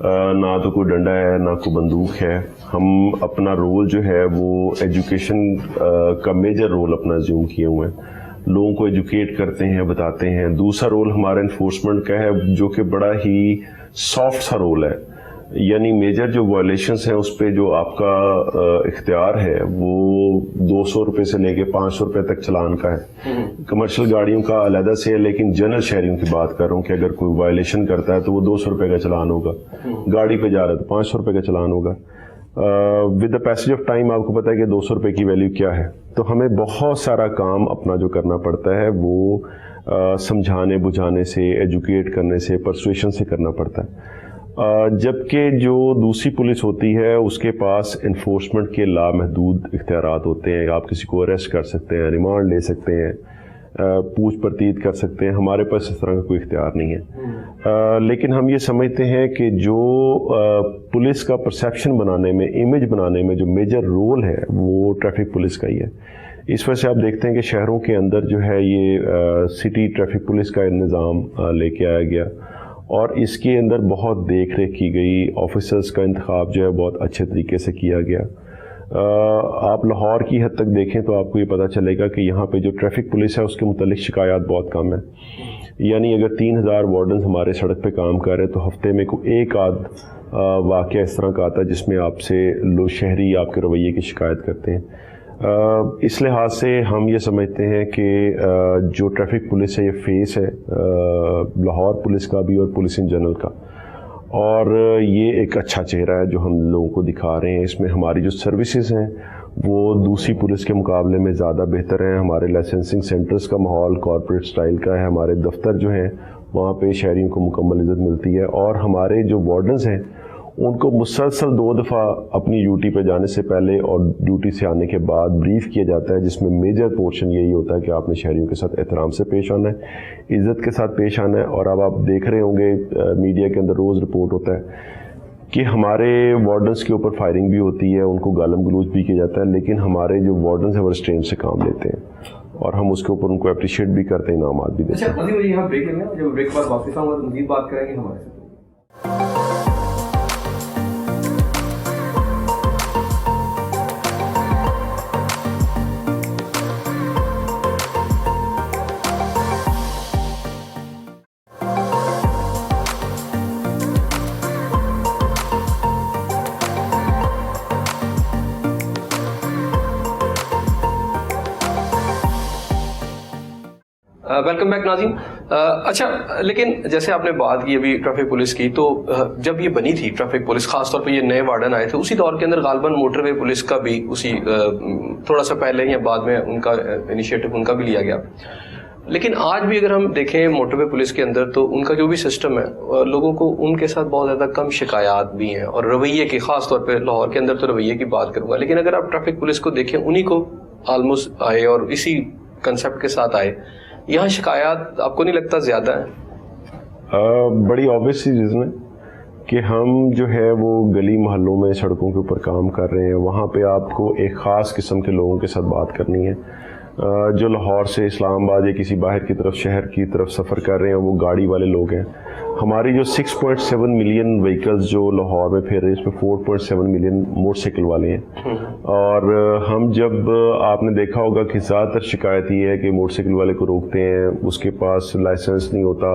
نہ تو کوئی ڈنڈا ہے نہ کوئی بندوق ہے. ہم اپنا رول جو ہے وہ ایجوکیشن کا میجر رول اپنا زیوم کیے ہوئے ہیں, لوگوں کو ایجوکیٹ کرتے ہیں, بتاتے ہیں. دوسرا رول ہمارا انفورسمنٹ کا ہے جو کہ بڑا ہی سافٹ سا رول ہے, یعنی میجر جو وائلیشنس ہیں اس پہ جو آپ کا اختیار ہے وہ 200 روپے سے لے کے 500 روپے تک چلان کا ہے. کمرشل گاڑیوں کا علیحدہ سے ہے, لیکن جنرل شہریوں کی بات کر رہا ہوں کہ اگر کوئی وائلیشن کرتا ہے تو وہ 200 روپے کا چلان ہوگا, گاڑی پہ جا رہا ہے تو 500 روپے کا چلان ہوگا. With the passage of time آپ کو پتا ہے کہ 200 روپے کی ویلیو کیا ہے. تو ہمیں بہت سارا کام اپنا جو کرنا پڑتا ہے وہ سمجھانے بجھانے سے, ایجوکیٹ کرنے سے, پرسویشن سے کرنا پڑتا ہے. جبکہ جو دوسری پولیس ہوتی ہے اس کے پاس انفورسمنٹ کے لامحدود اختیارات ہوتے ہیں. آپ کسی کو اریسٹ کر سکتے ہیں, ریمانڈ لے سکتے ہیں, پوچھ پرتیت کر سکتے ہیں. ہمارے پاس اس طرح کا کوئی اختیار نہیں ہے. لیکن ہم یہ سمجھتے ہیں کہ جو پولیس کا پرسیپشن بنانے میں, امیج بنانے میں جو میجر رول ہے وہ ٹریفک پولیس کا ہی ہے. اس وجہ سے آپ دیکھتے ہیں کہ شہروں کے اندر جو ہے یہ سٹی ٹریفک پولیس کا نظام لے کے آیا گیا, اور اس کے اندر بہت دیکھ ریکھ کی گئی. آفیسرز کا انتخاب جو ہے بہت اچھے طریقے سے کیا گیا. آپ لاہور کی حد تک دیکھیں تو آپ کو یہ پتہ چلے گا کہ یہاں پہ جو ٹریفک پولیس ہے اس کے متعلق شکایات بہت کم ہیں. یعنی اگر 3000 وارڈنز ہمارے سڑک پہ کام کر رہے ہیں تو ہفتے میں کوئی ایک آدھ واقعہ اس طرح کا آتا ہے جس میں آپ سے لوگ شہری آپ کے رویے کی شکایت کرتے ہیں. اس لحاظ سے ہم یہ سمجھتے ہیں کہ جو ٹریفک پولیس ہے یہ فیس ہے لاہور پولیس کا بھی اور پولیس ان جنرل کا, اور یہ ایک اچھا چہرہ ہے جو ہم لوگوں کو دکھا رہے ہیں. اس میں ہماری جو سروسز ہیں وہ دوسری پولیس کے مقابلے میں زیادہ بہتر ہیں. ہمارے لائسنسنگ سینٹرز کا ماحول کارپوریٹ سٹائل کا ہے. ہمارے دفتر جو ہیں وہاں پہ شہریوں کو مکمل عزت ملتی ہے, اور ہمارے جو وارڈنز ہیں ان کو مسلسل 2 دفعہ اپنی ڈیوٹی پہ جانے سے پہلے اور ڈیوٹی سے آنے کے بعد بریف کیا جاتا ہے, جس میں میجر پورشن یہی ہوتا ہے کہ آپ نے شہریوں کے ساتھ احترام سے پیش آنا ہے, عزت کے ساتھ پیش آنا ہے. اور اب آپ دیکھ رہے ہوں گے میڈیا کے اندر روز رپورٹ ہوتا ہے کہ ہمارے وارڈنز کے اوپر فائرنگ بھی ہوتی ہے, ان کو گالم گلوچ بھی کیا جاتا ہے, لیکن ہمارے جو وارڈنز ہیں وہ ریسٹرینٹ سے کام لیتے ہیں اور ہم اس کے اوپر ان کو اپریشیٹ بھی کرتے ہیں, انعامات بھی دیتے ہیں. اچھا مزید یہاں بریک لیں گے, جب بریک بعد واپس آؤں گا تو مزید بات کریں گے ہمارے ساتھ. ویلکم بیک ناظرین. اچھا, لیکن جیسے آپ نے بات کی ابھی ٹریفک پولیس کی, تو جب یہ بنی تھی ٹریفک پولیس, خاص طور پہ یہ نئے وارڈن آئے تھے, اسی دور کے اندر غالباً موٹر وے پولیس کا بھی اسی تھوڑا سا پہلے یا بعد میں ان کا انیشیٹو ان کا بھی لیا گیا. لیکن آج بھی اگر ہم دیکھیں موٹر وے پولیس کے اندر تو ان کا جو بھی سسٹم ہے, لوگوں کو ان کے ساتھ بہت زیادہ کم شکایات بھی ہیں, اور رویے کی, خاص طور پہ لاہور کے اندر تو رویے کی بات کروں گا. لیکن اگر آپ ٹریفک پولیس کو دیکھیں, انہی کو آلموسٹ آئے اور اسی کنسیپٹ کے ساتھ آئے, یہاں شکایات آپ کو نہیں لگتا زیادہ ہیں؟ بڑی آبویس سی ریزن ہے کہ ہم جو ہے وہ گلی محلوں میں سڑکوں کے اوپر کام کر رہے ہیں. وہاں پہ آپ کو ایک خاص قسم کے لوگوں کے ساتھ بات کرنی ہے جو لاہور سے اسلام آباد یا کسی باہر کی طرف شہر کی طرف سفر کر رہے ہیں. وہ گاڑی والے لوگ ہیں. ہماری جو 6.7 ملین وہیکلز جو لاہور میں پھر رہے ہیں, اس میں 4.7 ملین موٹر سائیکل والے ہیں. اور ہم جب آپ نے دیکھا ہوگا کہ زیادہ تر شکایت یہ ہے کہ موٹر سائیکل والے کو روکتے ہیں, اس کے پاس لائسنس نہیں ہوتا,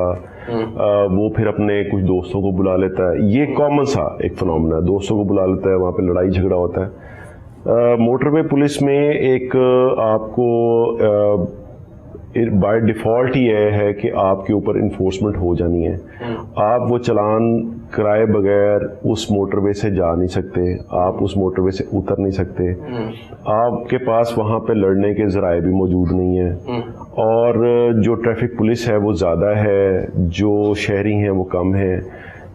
وہ پھر اپنے کچھ دوستوں کو بلا لیتا ہے. یہ کامن سا ایک فنومنا ہے, دوستوں کو بلا لیتا ہے, وہاں پہ لڑائی جھگڑا ہوتا ہے. موٹر وے پولیس میں ایک آپ کو بائی ڈیفالٹ ہی یہ ہے کہ آپ کے اوپر انفورسمنٹ ہو جانی ہے. آپ وہ چلان کرائے بغیر اس موٹر وے سے جا نہیں سکتے, آپ اس موٹر وے سے اتر نہیں سکتے, آپ کے پاس وہاں پہ لڑنے کے ذرائع بھی موجود نہیں ہیں, اور جو ٹریفک پولیس ہے وہ زیادہ ہے, جو شہری ہیں وہ کم ہیں.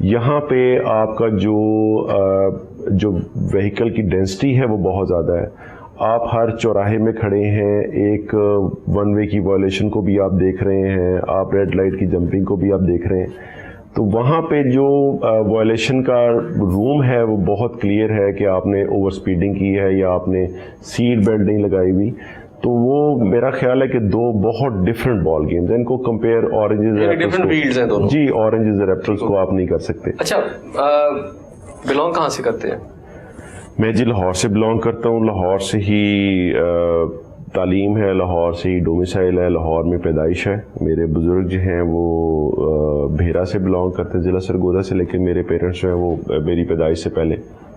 یہاں پہ آپ کا جو وہیکل کی ڈینسٹی ہے وہ بہت زیادہ ہے. آپ ہر چوراہے میں کھڑے ہیں, ایک ون وے کی وائلیشن کو بھی آپ دیکھ رہے ہیں, آپ ریڈ لائٹ کی جمپنگ کو بھی آپ دیکھ رہے ہیں. تو وہاں پہ جو وائلیشن کا روم ہے وہ بہت کلیئر ہے کہ آپ نے اوور سپیڈنگ کی ہے یا آپ نے سیٹ بیلٹ نہیں لگائی ہوئی. تو وہ میرا خیال ہے کہ دو بہت ڈفرینٹ بال گیمز ہیں. ان کو کمپیئر ڈفرنٹ فیلڈز ہیں دونوں. جی, اورنجز اور ایپلز کو آپ نہیں کر سکتے. اچھا, بلانگ کہاں سے کرتے ہیں؟ میں جی لاہور سے بلانگ کرتا ہوں. لاہور سے ہی تعلیم ہے, لاہور سے ہی ڈومیسائل ہے, لاہور میں پیدائش ہے. میرے بزرگ جو ہیں وہ بھیرا سے بلانگ کرتے ہیں, ضلع سرگودا سے, لیکن میرے پیرنٹس جو ہیں وہ میری پیدائش سے پہلے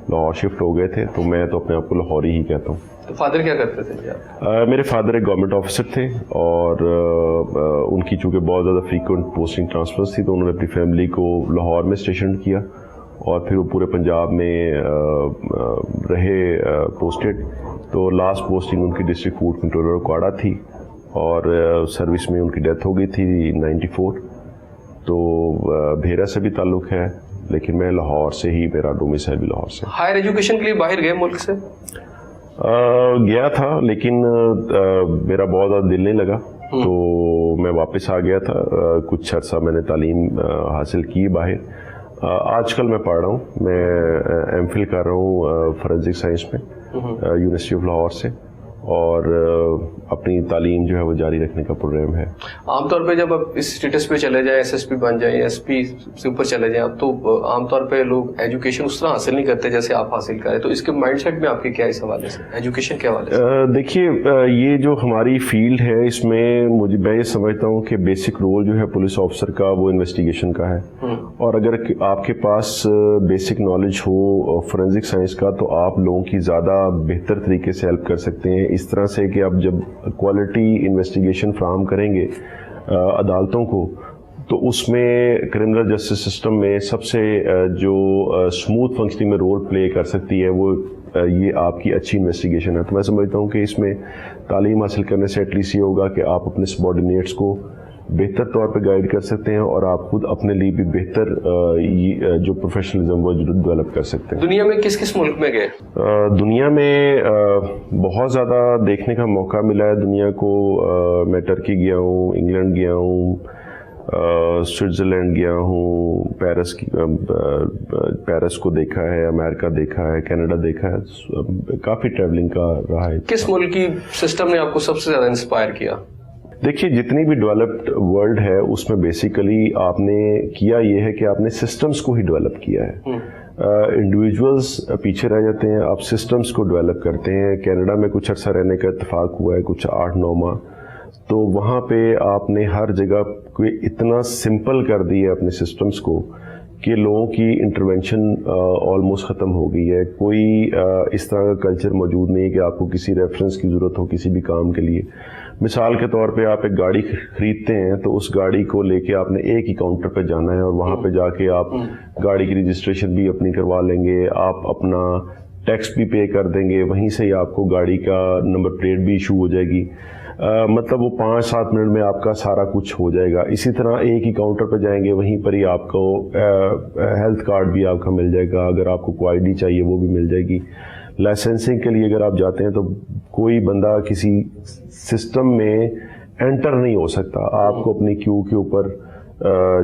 لاہور شفٹ ہو گئے تھے, تو میں تو اپنے آپ کو لاہوری ہی کہتا ہوں. تو فادر کیا کرتے تھے؟ میرے فادر ایک گورنمنٹ آفیسر تھے, اور ان کی چونکہ بہت زیادہ فریکوینٹ پوسٹنگ ٹرانسفرز تھی, تو انہوں نے اپنی فیملی کو لاہور میں اسٹیشن کیا, اور پھر وہ پورے پنجاب میں رہے پوسٹڈ. تو لاسٹ پوسٹنگ ان کی ڈسٹرکٹ فوڈ کنٹرولر کوڑا تھی, اور سروس میں ان کی ڈیتھ ہو گئی تھی 94. تو بھیرا سے بھی تعلق ہے, لیکن میں لاہور سے ہی, میرا ڈومیسائل بھی لاہور سے. ہائر ایجوکیشن کے لیے باہر گئے ملک سے؟ گیا تھا, لیکن میرا بہت زیادہ دل نہیں لگا, تو میں واپس آ گیا تھا. کچھ عرصہ میں نے تعلیم حاصل کی باہر. آج کل میں پڑھ رہا ہوں, میں ایم فل کر رہا ہوں فورینسک سائنس میں یونیورسٹی آف لاہور سے, اور اپنی تعلیم جو ہے وہ جاری رکھنے کا پروگرام ہے. عام طور پہ جب آپ اس اسٹیٹس پہ چلے جائیں, ایس ایس پی بن جائیں, ایس پی سے اوپر چلے جائیں, تو عام طور پہ لوگ ایجوکیشن اس طرح حاصل نہیں کرتے جیسے آپ حاصل کریں. تو اس کے مائنڈ سیٹ میں آپ کے کیا اس حوالے سے, ایجوکیشن کے حوالے سے؟ دیکھیے, یہ جو ہماری فیلڈ ہے, اس میں میں یہ سمجھتا ہوں کہ بیسک رول جو ہے پولیس آفیسر کا وہ انویسٹیگیشن کا ہے, اور اگر آپ کے پاس بیسک نالج ہو فورینسک سائنس کا, تو آپ لوگوں کی زیادہ بہتر طریقے سے ہیلپ کر سکتے ہیں, اس طرح سے کہ آپ جب کوالٹی انویسٹیگیشن فراہم کریں گے عدالتوں کو, تو اس میں کرمنل جسٹس سسٹم میں سب سے جو اسموتھ فنکشننگ میں رول پلے کر سکتی ہے وہ یہ آپ کی اچھی انویسٹیگیشن ہے. تو میں سمجھتا ہوں کہ اس میں تعلیم حاصل کرنے سے ایٹ لیسٹ یہ ہوگا کہ آپ اپنے سبارڈینیٹس کو بہتر طور پہ گائیڈ کر سکتے ہیں, اور آپ خود اپنے لیے بھی بہتر جو پروفیشنلزم وہ ڈیولپ کر سکتے ہیں. دنیا میں کس کس ملک میں گئے؟ دنیا میں بہت زیادہ دیکھنے کا موقع ملا ہے دنیا کو. میں ٹرکی گیا ہوں, انگلینڈ گیا ہوں, سوئٹزرلینڈ گیا ہوں, پیرس کو دیکھا ہے, امریکہ دیکھا ہے, کینیڈا دیکھا ہے, کافی ٹریولنگ کا رہا ہے. کس ملک کی سسٹم نے آپ کو سب سے زیادہ انسپائر کیا؟ دیکھیے, جتنی بھی ڈیولپڈ ورلڈ ہے اس میں بیسیکلی آپ نے کیا یہ ہے کہ آپ نے سسٹمز کو ہی ڈیولپ کیا ہے. انڈیویجولز پیچھے رہ جاتے ہیں, آپ سسٹمز کو ڈیولپ کرتے ہیں. کینیڈا میں کچھ عرصہ رہنے کا اتفاق ہوا ہے, کچھ 8-9 ماہ, تو وہاں پہ آپ نے ہر جگہ کو اتنا سمپل کر دی ہے اپنے سسٹمز کو کہ لوگوں کی انٹرونشن آلموسٹ ختم ہو گئی ہے. کوئی اس طرح کا کلچر موجود نہیں ہے کہ آپ کو کسی ریفرنس کی ضرورت ہو کسی بھی کام کے لیے. مثال کے طور پہ آپ ایک گاڑی خریدتے ہیں, تو اس گاڑی کو لے کے آپ نے ایک ہی کاؤنٹر پہ جانا ہے, اور وہاں پہ جا کے آپ گاڑی کی رجسٹریشن بھی اپنی کروا لیں گے, آپ اپنا ٹیکس بھی پے کر دیں گے, وہیں سے ہی آپ کو گاڑی کا نمبر پلیٹ بھی ایشو ہو جائے گی. مطلب وہ 5-7 منٹ میں آپ کا سارا کچھ ہو جائے گا. اسی طرح ایک ہی کاؤنٹر پہ جائیں گے, وہیں پر ہی آپ کو ہیلتھ کارڈ بھی آپ کا مل جائے گا, اگر آپ کو کوئی آئی ڈی چاہیے وہ بھی مل جائے گی. لائسنسنگ کے لیے اگر آپ جاتے ہیں تو کوئی بندہ کسی سسٹم میں انٹر نہیں ہو سکتا, آپ کو اپنی کیو کے اوپر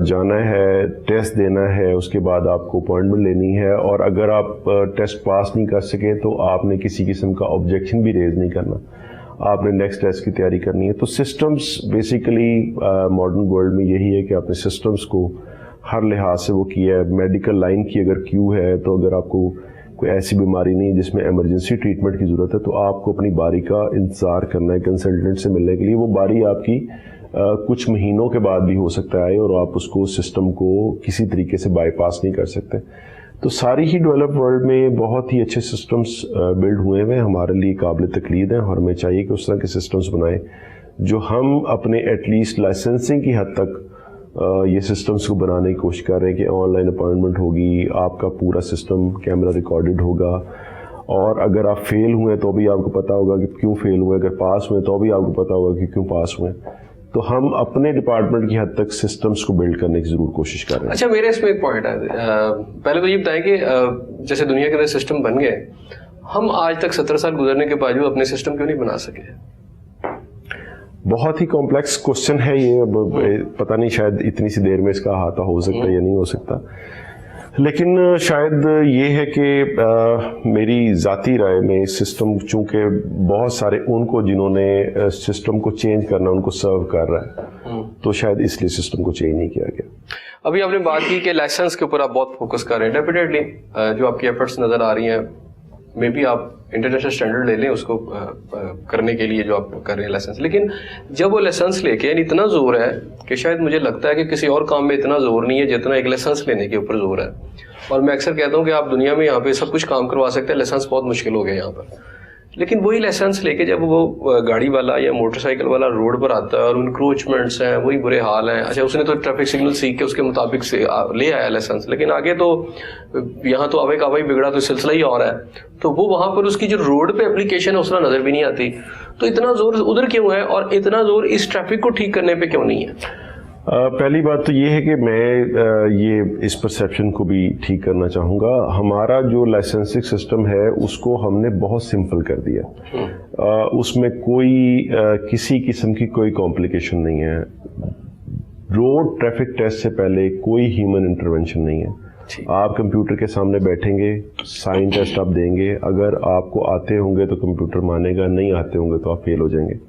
جانا ہے, ٹیسٹ دینا ہے, اس کے بعد آپ کو اپوائنٹمنٹ لینی ہے, اور اگر آپ ٹیسٹ پاس نہیں کر سکے تو آپ نے کسی قسم کا آبجیکشن بھی ریز نہیں کرنا, آپ نے نیکسٹ ٹیسٹ کی تیاری کرنی ہے. تو سسٹمز بیسیکلی ماڈرن ورلڈ میں یہی ہے کہ آپ نے سسٹمز کو ہر لحاظ سے وہ کیا ہے. میڈیکل لائن کی اگر کیو ہے, تو اگر آپ کو کوئی ایسی بیماری نہیں جس میں ایمرجنسی ٹریٹمنٹ کی ضرورت ہے, تو آپ کو اپنی باری کا انتظار کرنا ہے کنسلٹنٹ سے ملنے کے لیے. وہ باری آپ کی کچھ مہینوں کے بعد بھی ہو سکتا ہے, اور آپ اس کو سسٹم کو کسی طریقے سے بائی پاس نہیں کر سکتے. تو ساری ہی ڈیولپ ورلڈ میں بہت ہی اچھے سسٹمز بلڈ ہوئے ہیں, ہمارے لیے قابل تقلید ہیں, اور ہمیں چاہیے کہ اس طرح کے سسٹمز بنائیں جو ہم اپنے ایٹ لیسٹ لائسنسنگ کی حد تک یہ سسٹمز کو بنانے کی کوشش کر رہے ہیں کہ آن لائن اپوائنٹمنٹ ہوگی, آپ کا پورا سسٹم کیمرہ ریکارڈڈ ہوگا, اور اگر آپ فیل ہوئے تو بھی آپ کو پتہ ہوگا کہ کیوں فیل ہوئے, اگر پاس ہوئے تو بھی آپ کو پتہ ہوگا کہ کیوں پاس ہوئے. تو ہم اپنے ڈپارٹمنٹ کی حد تک سسٹمز کو بلڈ کرنے کی ضرور کوشش کر رہے ہیں. اچھا, میرے اس میں ایک پوائنٹ ہے, پہلے تو یہ بتائیں کہ جیسے دنیا کے اندر سسٹم بن گئے, ہم آج تک 17 سال گزرنے کے باوجود اپنے سسٹم کیوں نہیں بنا سکے؟ بہت ہی کمپلیکس کوشچن ہے یہ, پتہ نہیں شاید اتنی سی دیر میں اس کا احاطہ ہو سکتا ہے یا نہیں ہو سکتا. لیکن شاید یہ ہے کہ میری ذاتی رائے میں سسٹم چونکہ بہت سارے ان کو جنہوں نے سسٹم کو چینج کرنا ان کو سرو کر رہا ہے تو شاید اس لیے سسٹم کو چینج نہیں کیا گیا. ابھی آپ نے بات کی کہ لائسنس کے اوپر آپ بہت فوکس کر رہے ہیں. ڈیفینیٹلی جو آپ کی ایفرٹس نظر آ رہی ہیں مے بی آپ انٹرنیشنل اسٹینڈرڈ لے لیں اس کو کرنے کے لیے جو آپ کر رہے ہیں لائسنس, لیکن جب وہ لائسنس لے کے یعنی اتنا زور ہے کہ شاید مجھے لگتا ہے کہ کسی اور کام میں اتنا زور نہیں ہے جتنا ایک لائسنس لینے کے اوپر زور ہے. اور میں اکثر کہتا ہوں کہ آپ دنیا میں یہاں پہ سب کچھ کام کروا سکتے ہیں, لائسنس بہت مشکل ہو گیا یہاں پر. لیکن وہی لائسنس لے کے جب وہ گاڑی والا یا موٹر سائیکل والا روڈ پر آتا ہے اور انکروچمنٹس ہیں وہی برے حال ہیں, اچھا اس نے تو ٹریفک سگنل سیکھ کے اس کے مطابق سے لے آیا لائسنس, لیکن آگے تو یہاں تو آوائی کاوائی بگڑا تو سلسلہ ہی اور ہے, تو وہ وہاں پر اس کی جو روڈ پہ اپلیکیشن ہے اس طرح نظر بھی نہیں آتی. تو اتنا زور ادھر کیوں ہے اور اتنا زور اس ٹریفک کو ٹھیک کرنے پہ کیوں نہیں ہے؟ پہلی بات تو یہ ہے کہ میں یہ اس پرسیپشن کو بھی ٹھیک کرنا چاہوں گا. ہمارا جو لائسنسنگ سسٹم ہے اس کو ہم نے بہت سمپل کر دیا, اس میں کوئی کسی قسم کی کوئی کمپلیکیشن نہیں ہے. روڈ ٹریفک ٹیسٹ سے پہلے کوئی ہیومن انٹرونشن نہیں ہے. آپ کمپیوٹر کے سامنے بیٹھیں گے, سائن ٹیسٹ آپ دیں گے, اگر آپ کو آتے ہوں گے تو کمپیوٹر مانے گا, نہیں آتے ہوں گے تو آپ فیل ہو جائیں گے.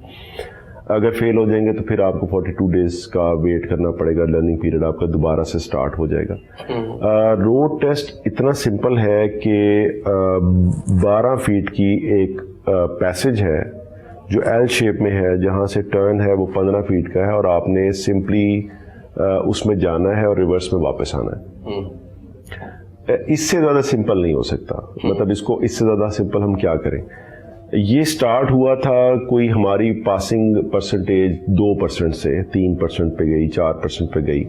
اگر فیل ہو جائیں گے تو پھر آپ کو 42 ڈیز کا ویٹ کرنا پڑے گا, لرننگ پیریڈ آپ کا دوبارہ سے سٹارٹ ہو جائے گا. روڈ ٹیسٹ اتنا سمپل ہے کہ 12 فیٹ کی ایک پیسج ہے جو ایل شیپ میں ہے, جہاں سے ٹرن ہے وہ 15 فیٹ کا ہے اور آپ نے سمپلی اس میں جانا ہے اور ریورس میں واپس آنا ہے. اس سے زیادہ سمپل نہیں ہو سکتا. مطلب اس کو اس سے زیادہ سمپل ہم کیا کریں. یہ سٹارٹ ہوا تھا کوئی ہماری پاسنگ پرسنٹیج 2% سے 3% پہ گئی, 4% پہ گئی.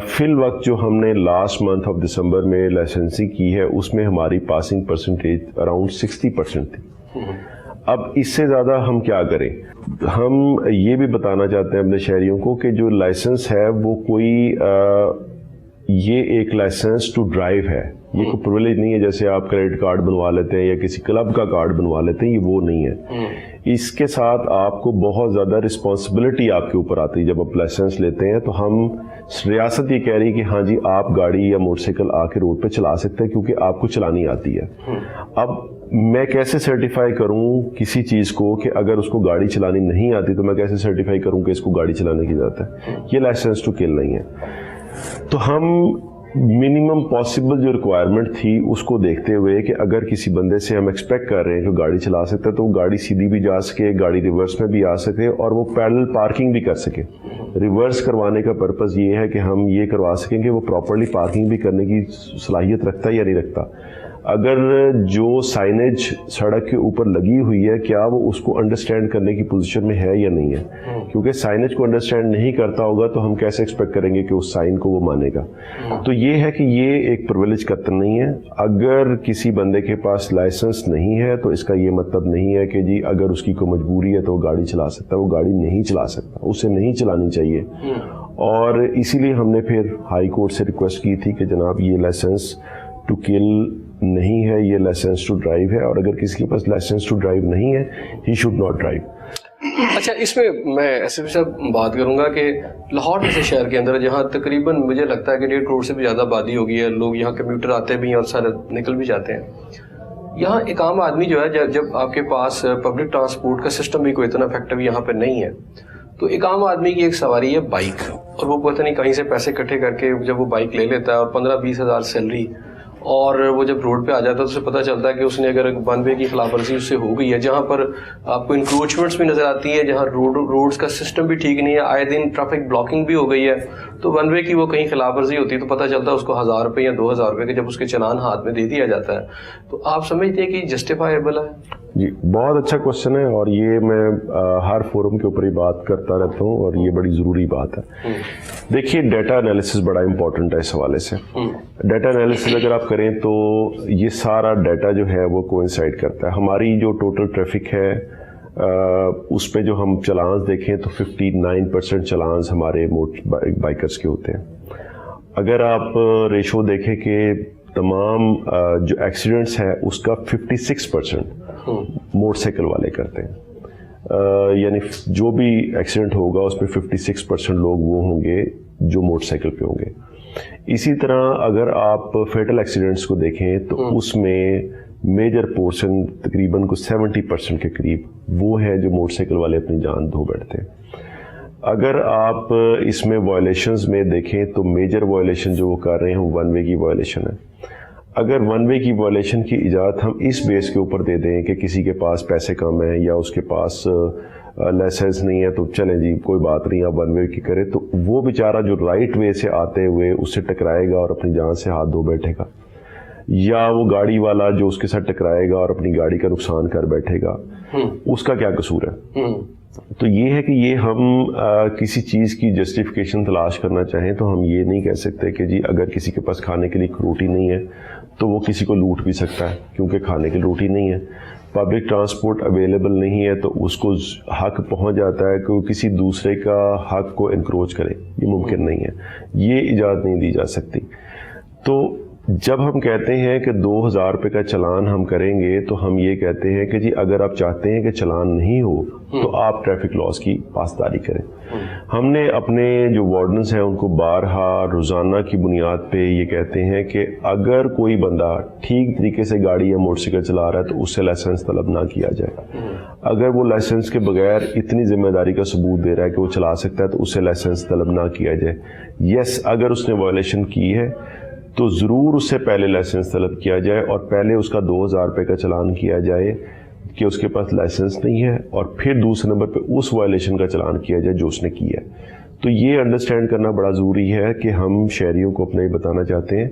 فی الوقت جو ہم نے لاسٹ منتھ آف دسمبر میں لائسنسنگ کی ہے اس میں ہماری پاسنگ پرسنٹیج اراؤنڈ 60% تھی. اب اس سے زیادہ ہم کیا کریں. ہم یہ بھی بتانا چاہتے ہیں اپنے شہریوں کو کہ جو لائسنس ہے وہ کوئی یہ ایک لائسنس ٹو ڈرائیو ہے, یہ کوئی پرولیج نہیں ہے جیسے آپ کریڈٹ کارڈ بنوا لیتے ہیں یا کسی کلب کا کارڈ بنوا لیتے ہیں, یہ وہ نہیں ہے. اس کے ساتھ آپ کو بہت زیادہ رسپانسبلٹی آپ کے اوپر آتی ہے. جب آپ لائسنس لیتے ہیں تو ہم ریاست یہ کہہ رہی ہے کہ ہاں جی آپ گاڑی یا موٹر سائیکل آ کے روڈ پہ چلا سکتے ہیں کیونکہ آپ کو چلانی آتی ہے. اب میں کیسے سرٹیفائی کروں کسی چیز کو کہ اگر اس کو گاڑی چلانی نہیں آتی تو میں کیسے سرٹیفائی کروں کہ اس کو گاڑی چلانے کی ضرورت ہے. یہ لائسنس ٹو کل نہیں ہے. تو ہم منیمم پاسبل جو ریکوائرمنٹ تھی اس کو دیکھتے ہوئے کہ اگر کسی بندے سے ہم ایکسپیکٹ کر رہے ہیں کہ گاڑی چلا سکتا ہے تو وہ گاڑی سیدھی بھی جا سکے, گاڑی ریورس میں بھی آ سکے اور وہ پیرلل پارکنگ بھی کر سکے. ریورس کروانے کا پرپز یہ ہے کہ ہم یہ کروا سکیں کہ وہ پراپرلی پارکنگ بھی کرنے کی صلاحیت رکھتا ہے یا نہیں رکھتا. اگر جو سائنیج سڑک کے اوپر لگی ہوئی ہے کیا وہ اس کو انڈرسٹینڈ کرنے کی پوزیشن میں ہے یا نہیں ہے, کیونکہ سائنیج کو انڈرسٹینڈ نہیں کرتا ہوگا تو ہم کیسے ایکسپیکٹ کریں گے کہ اس سائن کو وہ مانے گا. تو یہ ہے کہ یہ ایک پرویلیج قطن نہیں ہے. اگر کسی بندے کے پاس لائسنس نہیں ہے تو اس کا یہ مطلب نہیں ہے کہ جی اگر اس کی کوئی مجبوری ہے تو وہ گاڑی چلا سکتا ہے. وہ گاڑی نہیں چلا سکتا, اسے نہیں چلانی چاہیے. اور اسی لیے ہم نے پھر ہائی کورٹ سے ریکویسٹ کی تھی کہ جناب یہ لائسنس ٹو کل نہیں ہے, یہ لائسنس ٹو ڈرائیو ہے, اور اگر کسی کے پاس لائسنس ٹو ڈرائیو نہیں ہے ہی شوڈ ناٹ ڈرائیو. اچھا اس میں میں ایسے بھی صاحب بات کروں گا کہ لاہور جیسے شہر کے اندر جہاں تقریباً مجھے لگتا ہے کہ 1.5 کروڑ سے بھی زیادہ آبادی ہو گئی ہے, لوگ یہاں کمیوٹر آتے بھی ہیں اور سارے نکل بھی جاتے ہیں. یہاں ایک عام آدمی جو ہے جب آپ کے پاس پبلک ٹرانسپورٹ کا سسٹم بھی کوئی اتنا افیکٹو یہاں پہ نہیں ہے تو ایک عام آدمی کی ایک سواری ہے بائک, اور وہ پتہ نہیں کہیں سے پیسے اکٹھے کر کے جب وہ بائک لے لیتا ہے اور 15-20 ہزار سیلری, اور وہ جب روڈ پہ آ جاتا ہے تو اسے پتہ چلتا ہے کہ اس نے اگر 1 وے کی خلاف ورزی اس سے ہو گئی ہے, جہاں پر آپ کو انکروچمنٹس بھی نظر آتی ہیں, جہاں روڈز کا سسٹم بھی ٹھیک نہیں ہے, آئے دن ٹریفک بلاکنگ بھی ہو گئی ہے, تو 1 وے کی وہ کہیں خلاف ورزی ہوتی ہے تو پتہ چلتا ہے اس کو 1000 روپے یا 2000 روپے کے جب اس کے چلان ہاتھ میں دے دیا جاتا ہے. تو آپ سمجھتے ہیں کہ جسٹیفائیبل ہے؟ جی بہت اچھا کوشچن ہے, اور یہ میں ہر فورم کے اوپر ہی بات کرتا رہتا ہوں اور یہ بڑی ضروری بات ہے. دیکھیے ڈیٹا انالیسس بڑا امپورٹنٹ ہے اس حوالے سے. ڈیٹا انالیسس اگر آپ کریں تو یہ سارا ڈیٹا جو ہے وہ کوئنسائڈ کرتا ہے. ہماری جو ٹوٹل ٹریفک ہے اس پہ جو ہم چلانس دیکھیں تو 59% چلانس ہمارے بائکرز کے ہوتے ہیں. اگر آپ ریشو دیکھیں کہ تمام جو ایکسیڈنٹس ہیں اس کا 56% موٹر سائیکل والے کرتے ہیں. یعنی جو بھی ایکسیڈنٹ ہوگا اس پہ 56% لوگ وہ ہوں گے جو موٹر سائیکل پہ ہوں گے. اسی طرح اگر آپ فیٹل ایکسیڈنٹس کو دیکھیں تو اس میں میجر پورشن تقریباً کو 70% کے قریب وہ ہے جو موٹر سائیکل والے اپنی جان دھو بیٹھتے ہیں. اگر آپ اس میں وائلیشنز میں دیکھیں تو میجر وائلیشن جو وہ کر رہے ہیں وہ ون وے کی وائلیشن ہے. اگر ون وے کی وائلیشن کی اجازت ہم اس بیس کے اوپر دے دیں کہ کسی کے پاس پیسے کم ہیں یا اس کے پاس لائسنس نہیں ہے تو چلیں جی کوئی بات نہیں آپ ون وے کی کرے, تو وہ بیچارہ جو رائٹ وے سے آتے ہوئے اس سے ٹکرائے گا اور اپنی جان سے ہاتھ دھو بیٹھے گا, یا وہ گاڑی والا جو اس کے ساتھ ٹکرائے گا اور اپنی گاڑی کا نقصان کر بیٹھے گا, اس کا کیا قصور ہے؟ تو یہ ہے کہ یہ ہم کسی چیز کی جسٹیفیکیشن تلاش کرنا چاہیں تو ہم یہ نہیں کہہ سکتے کہ جی اگر کسی کے پاس کھانے کے لیے روٹی نہیں ہے تو وہ کسی کو لوٹ بھی سکتا ہے کیونکہ کھانے کی روٹی نہیں ہے. پبلک ٹرانسپورٹ اویلیبل نہیں ہے تو اس کو حق پہنچ جاتا ہے کہ وہ کسی دوسرے کا حق کو انکروچ کرے, یہ ممکن نہیں ہے, یہ اجازت نہیں دی جا سکتی. تو جب ہم کہتے ہیں کہ 2000 روپے کا چلان ہم کریں گے تو ہم یہ کہتے ہیں کہ جی اگر آپ چاہتے ہیں کہ چلان نہیں ہو تو آپ ٹریفک لاز کی پاسداری کریں. ہم نے اپنے جو وارڈنز ہیں ان کو بارہا روزانہ کی بنیاد پہ یہ کہتے ہیں کہ اگر کوئی بندہ ٹھیک طریقے سے گاڑی یا موٹر سائیکل چلا رہا ہے تو اس سے لائسنس طلب نہ کیا جائے. اگر وہ لائسنس کے بغیر اتنی ذمہ داری کا ثبوت دے رہا ہے کہ وہ چلا سکتا ہے تو اس سے لائسنس طلب نہ کیا جائے. یس, اگر اس نے وائلیشن کی ہے تو ضرور اس سے پہلے لائسنس طلب کیا جائے اور پہلے اس کا 2000 روپے کا چلان کیا جائے کہ اس کے پاس لائسنس نہیں ہے, اور پھر دوسرے نمبر پہ اس وائلیشن کا چلان کیا جائے جو اس نے کیا ہے. تو یہ انڈرسٹینڈ کرنا بڑا ضروری ہے کہ ہم شہریوں کو اپنا یہ بتانا چاہتے ہیں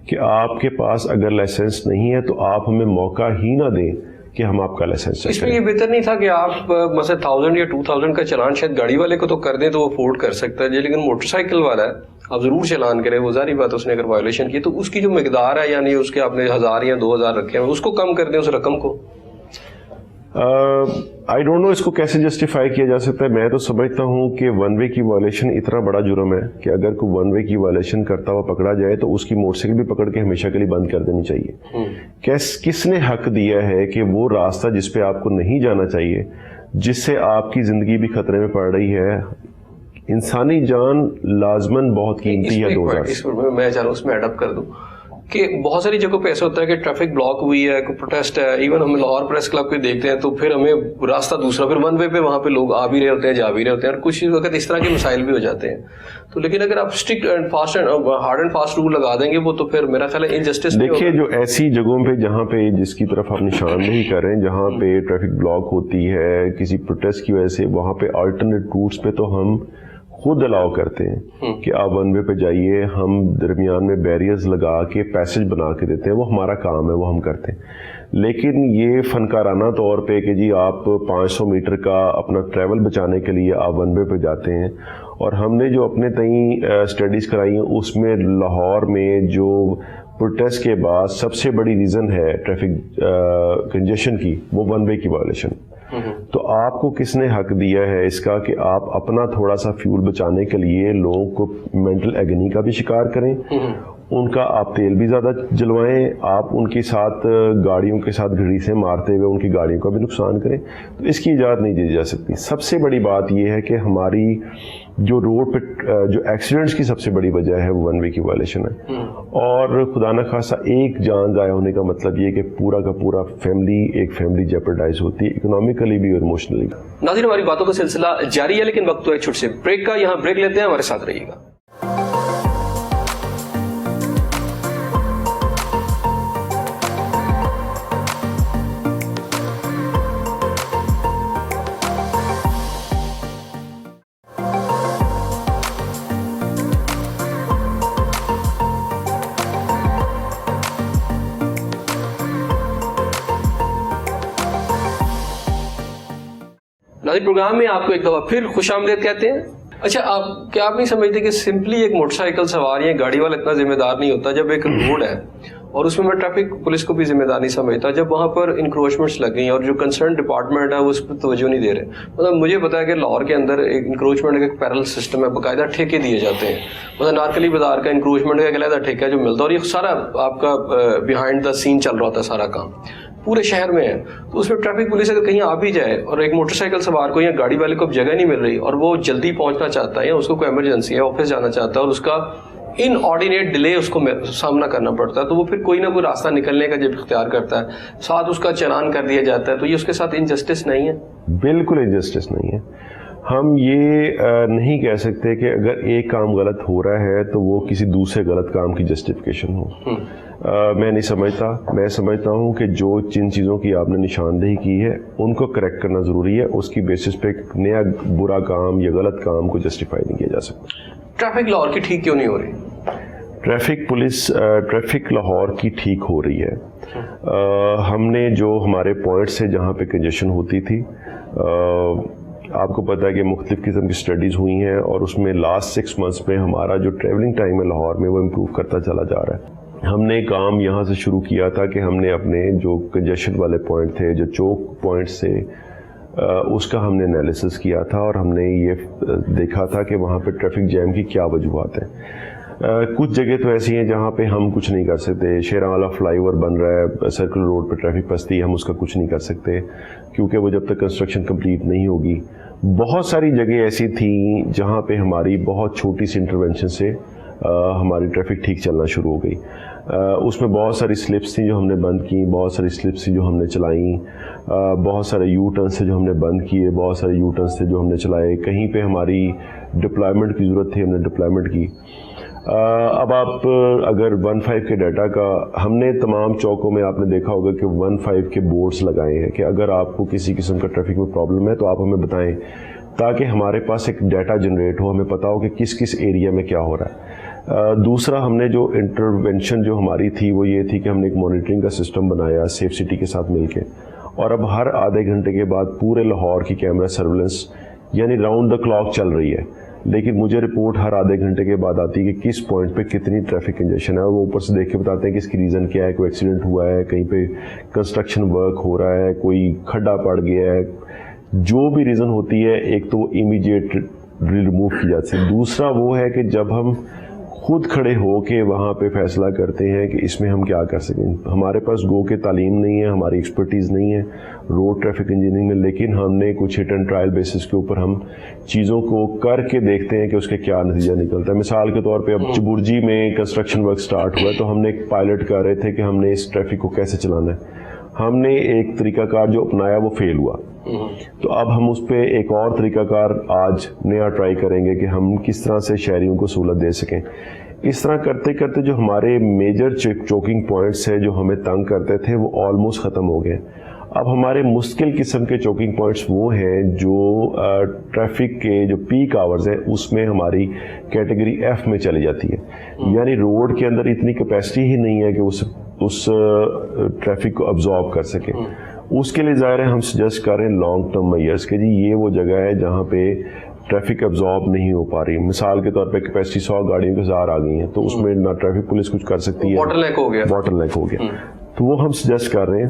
کہ آپ کے پاس اگر لائسنس نہیں ہے تو آپ ہمیں موقع ہی نہ دیں کہ ہم آپ کا لائسنس چیک اس میں یہ بہتر نہیں تھا کہ آپ مثلا 1000 یا 2000 کا چلان شاید گاڑی والے کو تو کر دیں تو وہ افورڈ کر سکتا ہے, لیکن موٹر سائیکل والا ہے آپ ضرور چلان کریں, وہ ظاہری بات اس نے اگر وائلیشن کی تو اس کی جو مقدار ہے یعنی اس کے آپ نے 1000 یا 2000 رکھے ہیں اس کو کم کر دیں اس رقم کو. آئی ڈونٹ نو اس کو کیسے جسٹیفائی کیا جا سکتا ہے. میں تو سمجھتا ہوں کہ ون وے کی وائلیشن اتنا بڑا جرم ہے کہ اگر کوئی ون وے کی وائلیشن کرتا ہوا پکڑا جائے تو اس کی موٹر سائیکل بھی پکڑ کے ہمیشہ کے لیے بند کر دینی چاہیے. کس نے حق دیا ہے کہ وہ راستہ جس پہ آپ کو نہیں جانا چاہیے, جس سے آپ کی زندگی بھی خطرے میں پڑ رہی ہے, انسانی جان لازماً بہت قیمتی ہے. 2000 میں چاہ رہا ہوں اس میں ایڈ اپ کر دوں کہ بہت ساری جگہوں پہ ایسا ہوتا ہے کہ ٹریفک بلاک ہوئی ہے, کوئی پروٹیسٹ ہے, ایون ہم لاہور پریس کلب کو دیکھتے ہیں تو پھر ہمیں راستہ دوسرا, پھر ون وے پہ وہاں پہ لوگ آ بھی رہے ہوتے ہیں جا بھی رہے ہوتے ہیں, اور کچھ وقت اس طرح کے مسائل بھی ہو جاتے ہیں. تو لیکن اگر آپ strict and fast and hard and fast rule لگا دیں گے وہ تو پھر میرا خیال ہے انجسٹس. دیکھیے جو ایسی جگہوں پہ جہاں پہ جس کی طرف آپ نشاندہی کر رہے ہیں, جہاں پہ ٹریفک بلاک ہوتی ہے کسی پروٹیسٹ کی وجہ سے, وہاں پہ آلٹرنیٹ روٹس پہ تو ہم خود الاؤ کرتے ہیں کہ آپ ون وے پہ جائیے, ہم درمیان میں بیریئرز لگا کے پیسج بنا کے دیتے ہیں, وہ ہمارا کام ہے, وہ ہم کرتے ہیں. لیکن یہ فنکارانہ طور پہ کہ جی آپ 500 میٹر کا اپنا ٹریول بچانے کے لیے آپ ون وے پہ جاتے ہیں, اور ہم نے جو اپنے تئیں اسٹڈیز کرائی ہیں اس میں لاہور میں جو پروٹیسٹ کے بعد سب سے بڑی ریزن ہے ٹریفک کنجیشن کی, وہ ون وے کی وائلیشن. تو آپ کو کس نے حق دیا ہے اس کا کہ آپ اپنا تھوڑا سا فیول بچانے کے لیے لوگوں کو مینٹل ایگنی کا بھی شکار کریں, ان کا آپ تیل بھی زیادہ جلوائیں, آپ ان کے ساتھ گاڑیوں کے ساتھ گھڑی سے مارتے ہوئے ان کی گاڑیوں کا بھی نقصان کریں, تو اس کی اجازت نہیں دی جا سکتی. سب سے بڑی بات یہ ہے کہ ہماری جو روڈ پہ جو ایکسیڈنٹس کی سب سے بڑی وجہ ہے وہ ون وے کی وائلیشن ہے, اور خدا نخواستہ ایک جان ضائع ہونے کا مطلب یہ کہ پورا کا پورا ایک فیملی جیپرڈائز ہوتی ہے, اکنامیکلی بھی اور ایموشنلی. ناظرین ہماری باتوں کا سلسلہ جاری ہے لیکن وقت تو ایک چھوٹے سے بریک کا, یہاں بریک لیتے ہیں, ہمارے ساتھ رہیے گا. پروگرام میں آپ کو ایک دفعہ پھر خوش آمدید کہتے ہیں. اچھا آپ نہیں سمجھتے کہ سمپلی ایک موٹر سائیکل سوار یا گاڑی والا اتنا ذمہ دار نہیں ہوتا, جب ایک روڈ ہے اور اس میں ٹریفک پولیس کو بھی ذمہ دار نہیں سمجھتا, جب وہاں پر انکروچمنٹس لگ گئی اور جو کنسرن ڈپارٹمنٹ ہے وہ اس پر توجہ نہیں دے رہے. مطلب مجھے پتا ہے کہ لاہور کے اندر ایک انکروچمنٹ کا ایک پیرل سسٹم ہے, باقاعدہ ٹھیکے دیے جاتے ہیں, مطلب نارکلی بازار کا انکروچمنٹ کا ایک علیحدہ ٹھیکہ جو ملتا ہے, اور یہ سارا آپ کا بیہائنڈ دا سین چل رہا ہوتا ہے سارا کام پورے شہر میں ہے. تو اس میں ٹریفک پولیس اگر کہیں آ بھی جائے اور ایک موٹر سائیکل سوار کو یا گاڑی والے کو اب جگہ نہیں مل رہی اور وہ جلدی پہنچنا چاہتا ہے یا اس کو کوئی ایمرجنسی ہے, آفس جانا چاہتا ہے, اور اس کا ان آرڈینیٹ ڈیلے اس کو سامنا کرنا پڑتا ہے, تو وہ پھر کوئی نہ کوئی راستہ نکلنے کا جب اختیار کرتا ہے, ساتھ اس کا چلان کر دیا جاتا ہے, تو یہ اس کے ساتھ انجسٹس نہیں ہے؟ بالکل انجسٹس نہیں ہے. ہم یہ نہیں کہہ سکتے کہ اگر ایک کام غلط ہو رہا ہے تو وہ کسی دوسرے غلط کام کی جسٹیفیکیشن ہو. میں نہیں سمجھتا. میں سمجھتا ہوں کہ جو جن چیزوں کی آپ نے نشاندہی کی ہے ان کو کریکٹ کرنا ضروری ہے. اس کی بیسس پہ ایک نیا برا کام یا غلط کام کو جسٹیفائی نہیں کیا جا سکتا. ٹریفک لاہور کی ٹھیک کیوں نہیں ہو رہی؟ ٹریفک لاہور کی ٹھیک ہو رہی ہے. ہم نے جو ہمارے پوائنٹس سے جہاں پہ کنجیشن ہوتی تھی, آپ کو پتہ ہے کہ مختلف قسم کی اسٹڈیز ہوئی ہیں اور اس میں لاسٹ 6 months میں ہمارا جو ٹریولنگ ٹائم ہے لاہور میں وہ امپروو کرتا چلا جا رہا ہے. ہم نے کام یہاں سے شروع کیا تھا کہ ہم نے اپنے جو کنجیشن والے پوائنٹ تھے, جو چوک پوائنٹس تھے, اس کا ہم نے انالیسس کیا تھا اور ہم نے یہ دیکھا تھا کہ وہاں پہ ٹریفک جیم کی کیا وجوہات ہیں. کچھ جگہ تو ایسی ہیں جہاں پہ ہم کچھ نہیں کر سکتے. شیراں والا فلائی اوور بن رہا ہے, سرکل روڈ پہ ٹریفک پھنستی ہے, ہم اس کا کچھ نہیں کر سکتے کیونکہ وہ جب تک کنسٹرکشن کمپلیٹ نہیں ہوگی. بہت ساری جگہ ایسی تھیں جہاں پہ ہماری بہت چھوٹی سی انٹرونشن سے ہماری ٹریفک ٹھیک چلنا شروع ہو گئی. اس میں بہت ساری سلپس تھیں جو ہم نے بند کی, بہت ساری سلپس تھیں جو ہم نے چلائیں, بہت سارے یو ٹرنس تھے جو ہم نے بند کیے, بہت سارے یو ٹرنس تھے جو ہم نے چلائے. کہیں پہ ہماری ڈپلائمنٹ کی ضرورت تھی, ہم نے ڈپلائمنٹ کی. اب آپ اگر 1.5 کے ڈیٹا کا, ہم نے تمام چوکوں میں آپ نے دیکھا ہوگا کہ 1.5 کے بورڈز لگائے ہیں کہ اگر آپ کو کسی قسم کا ٹریفک میں پرابلم ہے تو آپ ہمیں بتائیں, تاکہ ہمارے پاس ایک ڈیٹا جنریٹ ہو, ہمیں پتہ ہو کہ کس کس ایریا میں کیا ہو رہا ہے. دوسرا, ہم نے جو انٹرونشن جو ہماری تھی وہ یہ تھی کہ ہم نے ایک مانیٹرنگ کا سسٹم بنایا سیف سٹی کے ساتھ مل کے, اور اب ہر آدھے گھنٹے کے بعد پورے لاہور کی کیمرہ سرویلنس یعنی راؤنڈ دا کلاک چل رہی ہے. لیکن مجھے رپورٹ ہر آدھے گھنٹے کے بعد آتی ہے کہ کس پوائنٹ پہ کتنی ٹریفک کنجیشن ہے, اور وہ اوپر سے دیکھ کے بتاتے ہیں کہ اس کی ریزن کیا ہے. کوئی ایکسیڈنٹ ہوا ہے, کہیں پہ کنسٹرکشن ورک ہو رہا ہے, کوئی کھڈا پڑ گیا ہے, جو بھی ریزن ہوتی ہے ایک تو وہ امیڈیٹ ریموو کی جاتی ہے. دوسرا وہ ہے کہ جب ہم خود کھڑے ہو کے وہاں پہ فیصلہ کرتے ہیں کہ اس میں ہم کیا کر سکیں. ہمارے پاس گو کہ تعلیم نہیں ہے, ہماری ایکسپرٹیز نہیں ہے روڈ ٹریفک انجینئرنگ میں, لیکن ہم نے کچھ ہٹ اینڈ ٹرائل بیسس کے اوپر ہم چیزوں کو کر کے دیکھتے ہیں کہ اس کے کیا نتیجہ نکلتا ہے. مثال کے طور پہ اب چبرجی میں کنسٹرکشن ورک سٹارٹ ہوا ہے تو ہم نے ایک پائلٹ کر رہے تھے کہ ہم نے اس ٹریفک کو کیسے چلانا ہے. ہم نے ایک طریقہ کار جو اپنایا وہ فیل ہوا, تو اب ہم اس پہ ایک اور طریقہ کار آج نیا ٹرائی کریں گے کہ ہم کس طرح سے شہریوں کو سہولت دے سکیں. اس طرح کرتے کرتے جو ہمارے میجر چوکنگ پوائنٹس ہیں جو ہمیں تنگ کرتے تھے وہ آلموسٹ ختم ہو گئے. اب ہمارے مشکل قسم کے چوکنگ پوائنٹس وہ ہیں جو ٹریفک کے جو پیک آورز ہیں اس میں ہماری کیٹیگری ایف میں چلی جاتی ہے, یعنی روڈ کے اندر اتنی کیپیسٹی ہی نہیں ہے کہ اس ٹریفک کو ابزارب کر سکے. اس کے لیے ظاہر ہے ہم سجیسٹ کر رہے ہیں لانگ ٹرم میئرس کہ جی یہ وہ جگہ ہے جہاں پہ ٹریفک ابزارب نہیں ہو پا رہی. مثال کے طور پہ کیپیسٹی 100 گاڑیوں کے 1000 آ گئی ہیں, تو اس میں نہ ٹریفک پولیس کچھ کر سکتی ہے, باٹل نیک ہو گیا. تو وہ ہم سجیسٹ کر رہے ہیں.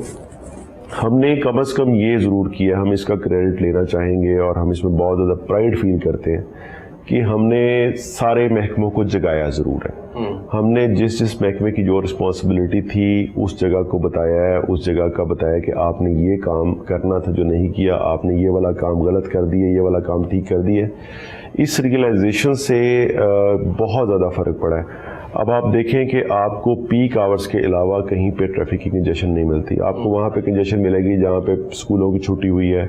ہم نے کم از کم یہ ضرور کیا, ہم اس کا کریڈٹ لینا چاہیں گے اور ہم اس میں بہت زیادہ پرائڈ فیل کرتے ہیں کہ ہم نے سارے محکموں کو جگایا ضرور ہے. ہم نے جس محکمے کی جو رسپانسبلٹی تھی اس جگہ کو بتایا ہے, اس جگہ کا بتایا کہ آپ نے یہ کام کرنا تھا جو نہیں کیا, آپ نے یہ والا کام غلط کر دیا, یہ والا کام ٹھیک کر دیا. اس ریگولائزیشن سے بہت زیادہ فرق پڑا ہے. اب آپ دیکھیں کہ آپ کو پیک آورز کے علاوہ کہیں پہ ٹریفک کی کنجیشن نہیں ملتی. آپ کو وہاں پہ کنجیشن ملے گی جہاں پہ اسکولوں کی چھٹی ہوئی ہے,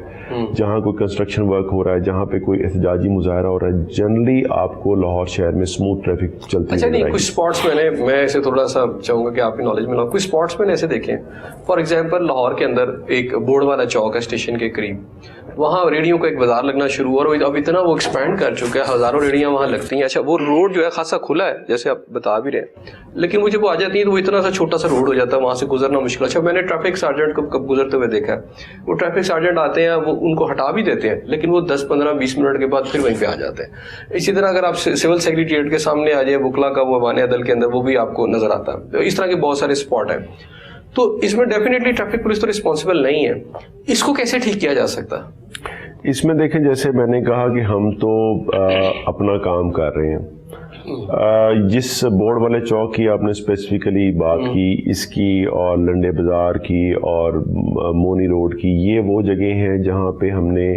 جہاں کوئی کنسٹرکشن ورک ہو رہا ہے, جہاں پہ کوئی احتجاجی مظاہرہ ہو رہا ہے. جنرلی آپ کو لاہور شہر میں اسموتھ ٹریفک چلتی ہے. اچھا نہیں, کچھ اسپاٹس میں ایسے تھوڑا سا چاہوں گا کہ آپ کی نالج میں لاؤں. کچھ اسپاٹس میں ایسے دیکھیں, فار ایگزامپل لاہور کے اندر ایک بورڈ والا چوک ہے اسٹیشن کے قریب, وہاں ریڑھیوں کا ایک بازار لگنا شروع ہوا اور اب اتنا وہ ایکسپینڈ کر چکا ہے, ہزاروں ریڑھیاں وہاں لگتی ہیں. اچھا وہ روڈ جو ہے خاصا کھلا ہے جیسے آپ بتا بھی رہے ہیں, لیکن وہ جب وہ آ جاتی ہیں تو وہ اتنا سا چھوٹا سا روڈ ہو جاتا ہے, وہاں سے گزرنا مشکل. اچھا میں نے ٹریفک سارجنٹ کو کب گزرتے ہوئے دیکھا ہے, وہ ٹریفک سارجنٹ آتے ہیں, وہ ان کو ہٹا بھی دیتے ہیں, لیکن وہ 10-15-20 منٹ کے بعد پھر وہیں پہ آ جاتے ہیں. اسی طرح اگر آپ سول سیکریٹریٹ کے سامنے آ جائے, وکلا کا وہ وانیہ دل کے اندر, وہ بھی آپ کو نظر آتا ہے. اس طرح کے بہت سارے اسپاٹ ہیں. تو اس میں ڈیفینیٹلی ٹریفک پولیس تو رسپانسبل نہیں ہے. اس کو کیسے ٹھیک کیا جا سکتا ہے؟ اس میں دیکھیں, جیسے میں نے کہا کہ ہم تو اپنا کام کر رہے ہیں. جس بورڈ والے چوک کی آپ نے اسپیسیفکلی بات کی, اس کی اور لنڈے بازار کی اور مونی روڈ کی, یہ وہ جگہ ہیں جہاں پہ ہم نے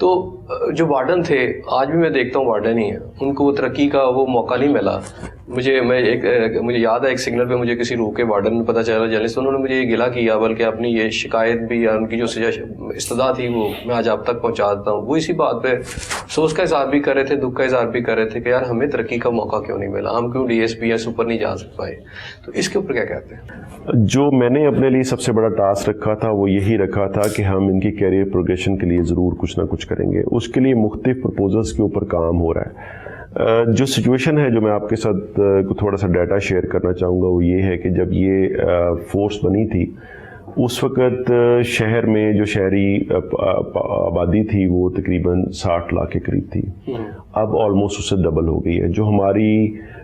تو جو وارڈن تھے, آج بھی میں دیکھتا ہوں وارڈن ہی ہیں, ان کو وہ ترقی کا وہ موقع نہیں ملا. مجھے یاد ہے ایک سگنل پہ مجھے کسی روک کے وارڈن پتہ چلا جرنلسٹ, انہوں نے مجھے یہ گلا کیا, بلکہ اپنی یہ شکایت بھی یا ان کی جو استدا تھی وہ میں آج آپ تک پہنچا دیتا ہوں. وہ اسی بات پہ افسوس کا اظہار بھی کر رہے تھے, دکھ کا اظہار بھی کر رہے تھے کہ یار ہمیں ترقی کا موقع کیوں نہیں ملا, ہم کیوں DSP یا سپر نہیں جا پائے. تو اس کے اوپر کیا کہتے ہیں؟ جو میں نے اپنے لیے سب سے بڑا ٹاسک رکھا تھا وہ یہی رکھا تھا کہ ہم ان کی کیریئر پروگریشن کے لیے ضرور کچھ نہ کچھ کریں گے. اس کے لیے مختلف پرپوزلس کے اوپر کام ہو رہا ہے. جو سچویشن ہے, جو میں آپ کے ساتھ تھوڑا سا ڈیٹا شیئر کرنا چاہوں گا, وہ یہ ہے کہ جب یہ فورس بنی تھی اس وقت شہر میں جو شہری آبادی تھی وہ تقریباً 60 لاکھ کے قریب تھی. اب آلموسٹ اس سے ڈبل ہو گئی ہے. جو ہماری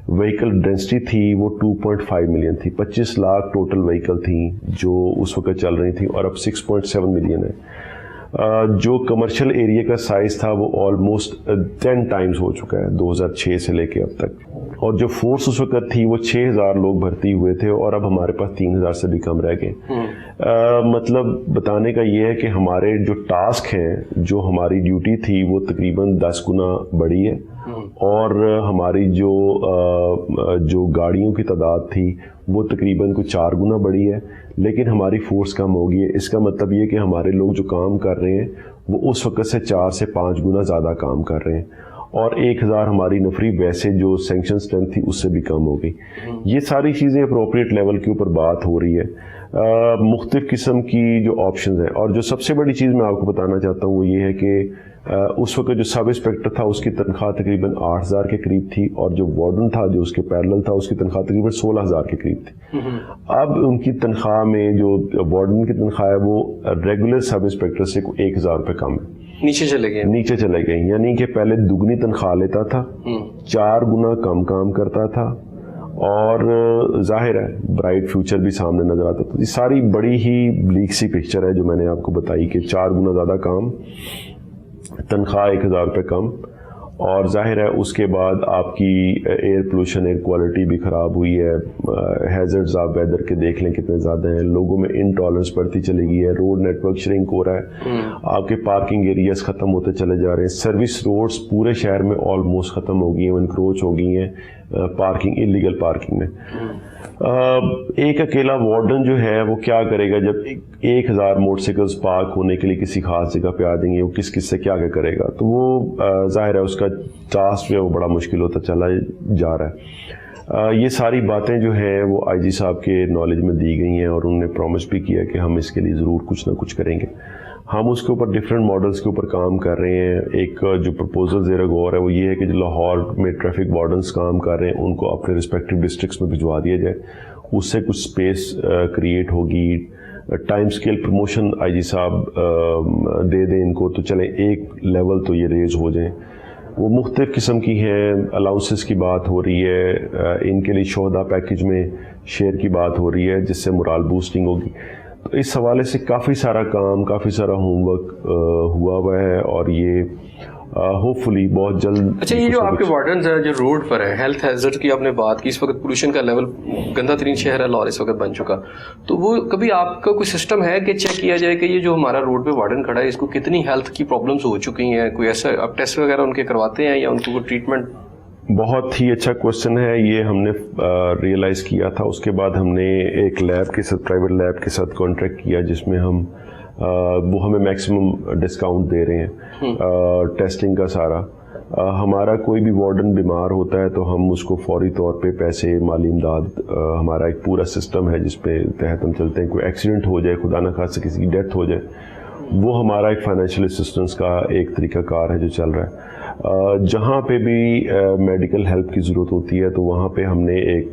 وہیکل ڈینسٹی تھی وہ 2.5 ملین تھی. 25 لاکھ ٹوٹل وہیکل تھیں جو اس وقت چل رہی تھیں, اور اب 6.7 ملین ہے. جو کمرشل ایریا کا سائز تھا وہ آلموسٹ 10 ٹائمز ہو چکا ہے 2006 سے لے کے اب تک. اور جو فورس اس وقت تھی وہ 6000 لوگ بھرتی ہوئے تھے, اور اب ہمارے پاس 3000 سے بھی کم رہ گئے. مطلب بتانے کا یہ ہے کہ ہمارے جو ٹاسک ہیں, جو ہماری ڈیوٹی تھی وہ تقریباً 10 گنا بڑھی ہے, اور ہماری جو گاڑیوں کی تعداد تھی وہ تقریباً کوئی 4 گنا بڑھی ہے, لیکن ہماری فورس کم ہوگی ہے. اس کا مطلب یہ کہ ہمارے لوگ جو کام کر رہے ہیں وہ اس وقت سے 4 سے 5 گنا زیادہ کام کر رہے ہیں, اور 1000 ہماری نفری ویسے جو سینکشن اسٹرینتھ تھی اس سے بھی کم ہو گئی. یہ ساری چیزیں اپروپریٹ لیول کے اوپر بات ہو رہی ہے. مختلف قسم کی جو آپشنز ہیں, اور جو سب سے بڑی چیز میں آپ کو بتانا چاہتا ہوں وہ یہ ہے کہ اس وقت جو سب انسپیکٹر تھا اس کی تنخواہ تقریباً 8000 کے قریب تھی, اور جو وارڈن تھا جو اس کے پیرلل تھا اس کی تنخواہ تقریباً 16000 کے قریب تھی. اب ان کی تنخواہ میں جو وارڈن کی تنخواہ ہے وہ ریگولر سب انسپیکٹر سے 1000 روپے کم ہے, نیچے چلے گئے. یعنی کہ پہلے دگنی تنخواہ لیتا تھا, 4 گنا کم کام کرتا تھا, اور ظاہر ہے برائٹ فیوچر بھی سامنے نظر آتا تھا. یہ ساری بڑی ہی بلیک سی پکچر ہے جو میں نے آپ کو بتائی کہ 4 گنا زیادہ کام, تنخواہ 1000 روپے کم, اور ظاہر ہے اس کے بعد آپ کی ایئر پولوشن, ایئر کوالٹی بھی خراب ہوئی ہے. ہیزرڈز آپ ویدر کے دیکھ لیں کتنے زیادہ ہیں, لوگوں میں انٹالرنس بڑھتی چلی گئی ہے, روڈ نیٹ ورک شرنک ہو رہا ہے, آپ کے پارکنگ ایریاز ختم ہوتے چلے جا رہے ہیں, سروس روڈز پورے شہر میں آلموسٹ ختم ہو گئی ہیں, انکروچ ہو گئی ہیں پارکنگ, انلیگل پارکنگ میں. ایک اکیلا وارڈن جو ہے وہ کیا کرے گا جب 1000 موٹر سائیکلز پارک ہونے کے لیے کسی خاص جگہ پہ آ دیں گے, وہ کس سے کیا کرے گا. تو وہ ظاہر ہے اس کا ٹاسک جو ہے وہ بڑا مشکل ہوتا چلا جا رہا ہے. یہ ساری باتیں جو ہیں وہ IG صاحب کے نالج میں دی گئی ہیں, اور انہوں نے پرومس بھی کیا کہ ہم اس کے لیے ضرور کچھ نہ کچھ کریں گے. ہم اس کے اوپر ڈفرینٹ ماڈلز کے اوپر کام کر رہے ہیں. ایک جو پرپوزل زیر غور ہے وہ یہ ہے کہ جو لاہور میں ٹریفک وارڈنز کام کر رہے ہیں ان کو اپنے رسپیکٹیو ڈسٹرکٹس میں بھجوا دیا جائے, اس سے کچھ اسپیس کریٹ ہوگی. ٹائم اسکیل پروموشن IG صاحب دے دیں ان کو, تو چلیں ایک لیول تو یہ ریز ہو جائیں. وہ مختلف قسم کی ہیں, الاؤنسز کی بات ہو رہی ہے, ان کے لیے شہدا پیکج میں شیئر کی بات ہو رہی ہے جس سے مورال بوسٹنگ ہوگی. تو اس حوالے سے کافی سارا کام, کافی سارا ہوم ورک ہوا ہے, اور یہ ہوپ فلی بہت جلد. اچھا, یہ جو آپ کے وارڈنز ہیں جو روڈ پر ہیں, ہیلتھ ہیزرڈ کی آپ نے بات کی, اس وقت پولوشن کا لیول گندا ترین شہر ہے لاہور اس وقت بن چکا, تو وہ کبھی آپ کا کوئی سسٹم ہے کہ چیک کیا جائے کہ یہ جو ہمارا روڈ پہ وارڈن کھڑا ہے اس کو کتنی ہیلتھ کی پرابلمس ہو چکی ہیں, کوئی ایسا آپ ٹیسٹ وغیرہ ان کے کرواتے ہیں یا ان کو کوئی ٹریٹمنٹ؟ بہت ہی اچھا کوشچن ہے یہ, ہم نے ریئلائز کیا تھا. اس کے بعد ہم نے ایک لیب کے ساتھ, پرائیویٹ لیب کے ساتھ کانٹریکٹ کیا جس میں وہ ہمیں میکسیمم ڈسکاؤنٹ دے رہے ہیں ٹیسٹنگ کا سارا. ہمارا کوئی بھی وارڈن بیمار ہوتا ہے تو ہم اس کو فوری طور پہ پیسے, مالی امداد, ہمارا ایک پورا سسٹم ہے جس پہ تحت ہم چلتے ہیں. کوئی ایکسیڈنٹ ہو جائے, خدا نخواستہ کسی کی ڈیتھ ہو جائے, وہ ہمارا ایک فائنینشیل اسسٹنس کا ایک طریقہ کار ہے جو چل رہا ہے. جہاں پہ بھی میڈیکل ہیلپ کی ضرورت ہوتی ہے تو وہاں پہ ہم نے ایک